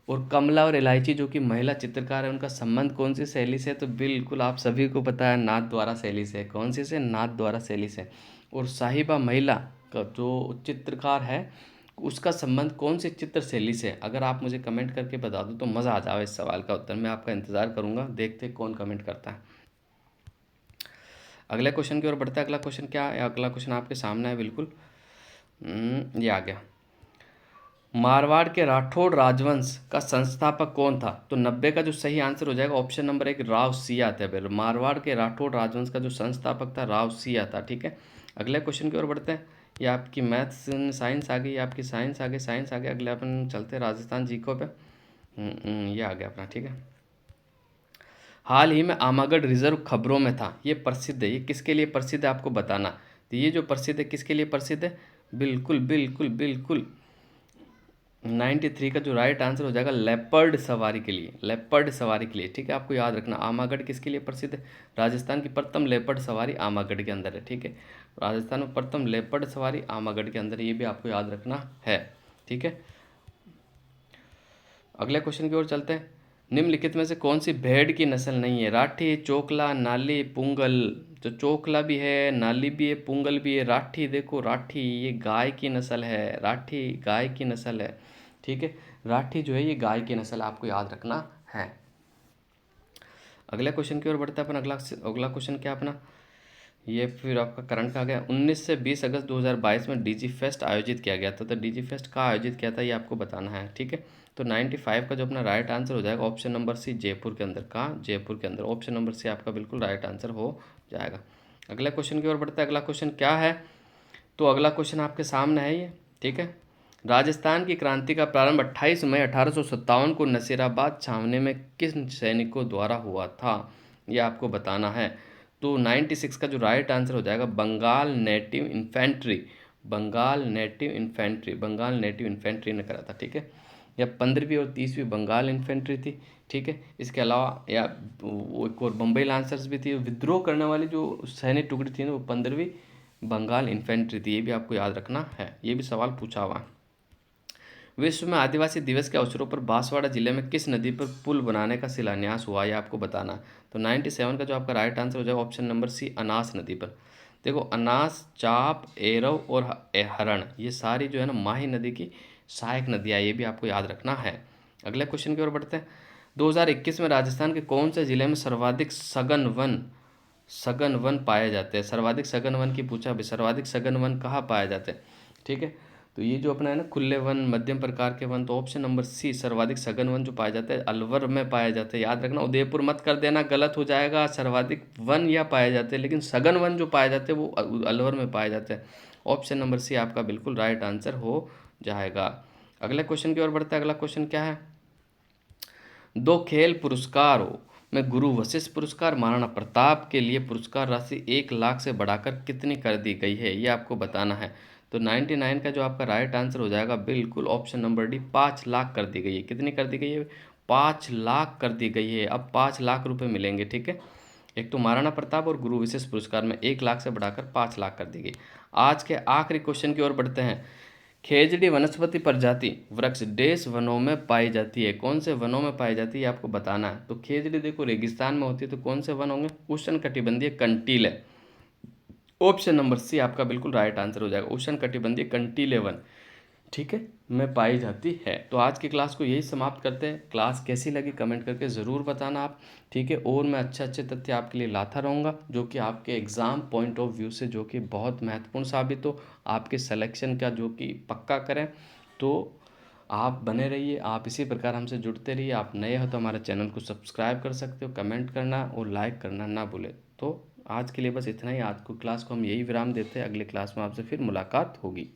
S1: और कमला और इलायची जो कि महिला चित्रकार है, उनका संबंध कौन सी शैली से है? तो बिल्कुल आप सभी को पता है, नाथ द्वारा शैली से। कौन सी से? नाथ द्वारा शैली से। और साहिबा महिला का जो चित्रकार है, उसका संबंध कौन सी चित्र शैली से है? अगर आप मुझे कमेंट करके बता दो तो मज़ा आ जाए। इस सवाल का उत्तर मैं आपका इंतज़ार करूंगा, देखते कौन कमेंट करता है। अगले क्वेश्चन की ओर बढ़ते हैं। अगला क्वेश्चन क्या है? अगला क्वेश्चन आपके सामने है बिल्कुल। ये आ गया। मारवाड़ के राठौड़ राजवंश का संस्थापक कौन था? तो 90 का जो सही आंसर हो जाएगा ऑप्शन नंबर 1 राव सिया था। फिर मारवाड़ के राठौड़ राजवंश का जो संस्थापक था राव सिया था। ठीक है, अगले क्वेश्चन की ओर बढ़ते हैं। ये आपकी मैथ्स साइंस आ गई, ये आपकी साइंस आ गई, साइंस आ गई। अगले अपन चलते हैं राजस्थान जीको पे। ये आ गया अपना। ठीक है, हाल ही में आमागढ़ रिजर्व खबरों में था, ये प्रसिद्ध है। ये किसके लिए प्रसिद्ध है आपको बताना। तो ये जो प्रसिद्ध है किसके लिए प्रसिद्ध है? बिल्कुल बिल्कुल बिल्कुल 93 का जो राइट आंसर हो जाएगा लेपर्ड सवारी के लिए। लेपर्ड सवारी के लिए, ठीक है, आपको याद रखना। आमागढ़ किसके लिए प्रसिद्ध है? राजस्थान की प्रथम लेपर्ड सवारी आमागढ़ के अंदर है। ठीक है, राजस्थान में प्रथम लेपर्ड सवारी आमागढ़ के अंदर, ये भी आपको याद रखना है। ठीक है, अगले क्वेश्चन की ओर चलते हैं। निम्नलिखित में से कौन सी भेड़ की नस्ल नहीं है? राठी, चोकला, नाली, पुंगल। तो चोकला भी है, नाली भी है, पुंगल भी है। राठी, देखो राठी ये गाय की नस्ल है। राठी गाय की नस्ल है। ठीक है, राठी जो है ये गाय की नस्ल, आपको याद रखना है। अगले क्वेश्चन की ओर बढ़ते हैं अपन। अगला अगला क्वेश्चन क्या अपना? ये फिर आपका करंट का आ गया। 19 से 20 अगस्त 2022 में डीजी फेस्ट आयोजित किया गया था। तो डीजी फेस्ट कहाँ आयोजित किया था ये आपको बताना है। ठीक है, तो 95 का जो अपना राइट आंसर हो जाएगा ऑप्शन नंबर सी जयपुर के अंदर। कहाँ? जयपुर के अंदर। ऑप्शन नंबर सी आपका बिल्कुल राइट आंसर हो जाएगा। अगले क्वेश्चन की ओर बढ़ते हैं। अगला क्वेश्चन क्या है? तो अगला क्वेश्चन आपके सामने है ये। ठीक है, राजस्थान की क्रांति का प्रारंभ 28 मई 1857 को नसीराबाद छावनी में किस सैनिकों द्वारा हुआ था? ये आपको बताना है। तो 96 का जो राइट आंसर हो जाएगा Bengal native infantry. Bengal native infantry, Bengal native infantry ने करा था। ठीक है, या 15वीं और 30वीं बंगाल इन्फेंट्री थी। ठीक है, इसके अलावा या एक और बम्बई लांसर्स भी थी। विद्रोह करने वाली जो सैनिक टुकड़ी थी ना, वो 15वीं बंगाल इन्फेंट्री थी। ये भी आपको याद रखना है, ये भी सवाल पूछा हुआ। विश्व में आदिवासी दिवस के अवसरों पर बांसवाड़ा जिले में किस नदी पर पुल बनाने का शिलान्यास हुआ, ये आपको बताना है। तो 97 का जो आपका राइट आंसर हो जाएगा ऑप्शन नंबर सी अनास नदी पर। देखो अनास, चाप, एरव और हरण, ये सारी जो है ना माही नदी की सहायक नदियाँ, ये भी आपको याद रखना है। अगले क्वेश्चन की ओर बढ़ते हैं। 2021 में राजस्थान के कौन से जिले में सर्वाधिक सघन वन पाए जाते हैं? सर्वाधिक सघन वन की पूछा भी। सर्वाधिक सघन वन कहाँ पाए जाते हैं? ठीक है, तो ये जो अपना है ना खुले वन, मध्यम प्रकार के वन, तो ऑप्शन नंबर सी सर्वाधिक सघन वन जो पाए जाते हैं अलवर में पाए जाते हैं। याद रखना, उदयपुर मत कर देना, गलत हो जाएगा। सर्वाधिक वन या पाए जाते हैं, लेकिन सघन वन जो पाए जाते हैं वो अलवर में पाए जाते हैं। ऑप्शन नंबर सी आपका बिल्कुल राइट आंसर हो जाएगा। अगले क्वेश्चन की ओर बढ़ते हैं। अगला क्वेश्चन क्या है? दो खेल पुरस्कारों में गुरु वशिष्ठ पुरस्कार महाराणा प्रताप के लिए पुरस्कार राशि 1 लाख से बढ़ाकर कितनी कर दी गई है, ये आपको बताना है। तो 99 का जो आपका राइट आंसर हो जाएगा बिल्कुल ऑप्शन नंबर डी 5 लाख कर दी गई है। कितनी कर दी गई है? 5 लाख कर दी गई है। अब 5 लाख रुपए मिलेंगे। ठीक है, एक तो महाराणा प्रताप और गुरु विशेष पुरस्कार में 1 लाख से बढ़ाकर 5 लाख कर दी गई। आज के आखिरी क्वेश्चन की ओर बढ़ते हैं। खेजड़ी वनस्पति प्रजाति वृक्ष देश वनों में पाई जाती है। कौन से वनों में पाई जाती है आपको बताना है। तो खेजड़ी देखो रेगिस्तान में होती है, तो कौन से वन होंगे? उष्ण कटिबंधीय कंटीले। ऑप्शन नंबर सी आपका बिल्कुल राइट आंसर हो जाएगा, उष्ण कटिबंधीय कंटीले वन। ठीक है, में पाई जाती है। तो आज की क्लास को यही समाप्त करते हैं। क्लास कैसी लगी कमेंट करके ज़रूर बताना आप। ठीक है, और मैं अच्छे अच्छे तथ्य आपके लिए लाता रहूँगा जो कि आपके एग्ज़ाम पॉइंट ऑफ व्यू से जो कि बहुत महत्वपूर्ण साबित हो, आपके सिलेक्शन का जो कि पक्का करें। तो आप बने रहिए, आप इसी प्रकार हमसे जुड़ते रहिए। आप नए हो तो हमारे चैनल को सब्सक्राइब कर सकते हो, कमेंट करना और लाइक करना ना भूलें। तो आज के लिए बस इतना ही। आज को क्लास को हम यही विराम देते हैं। अगले क्लास में आपसे फिर मुलाकात होगी।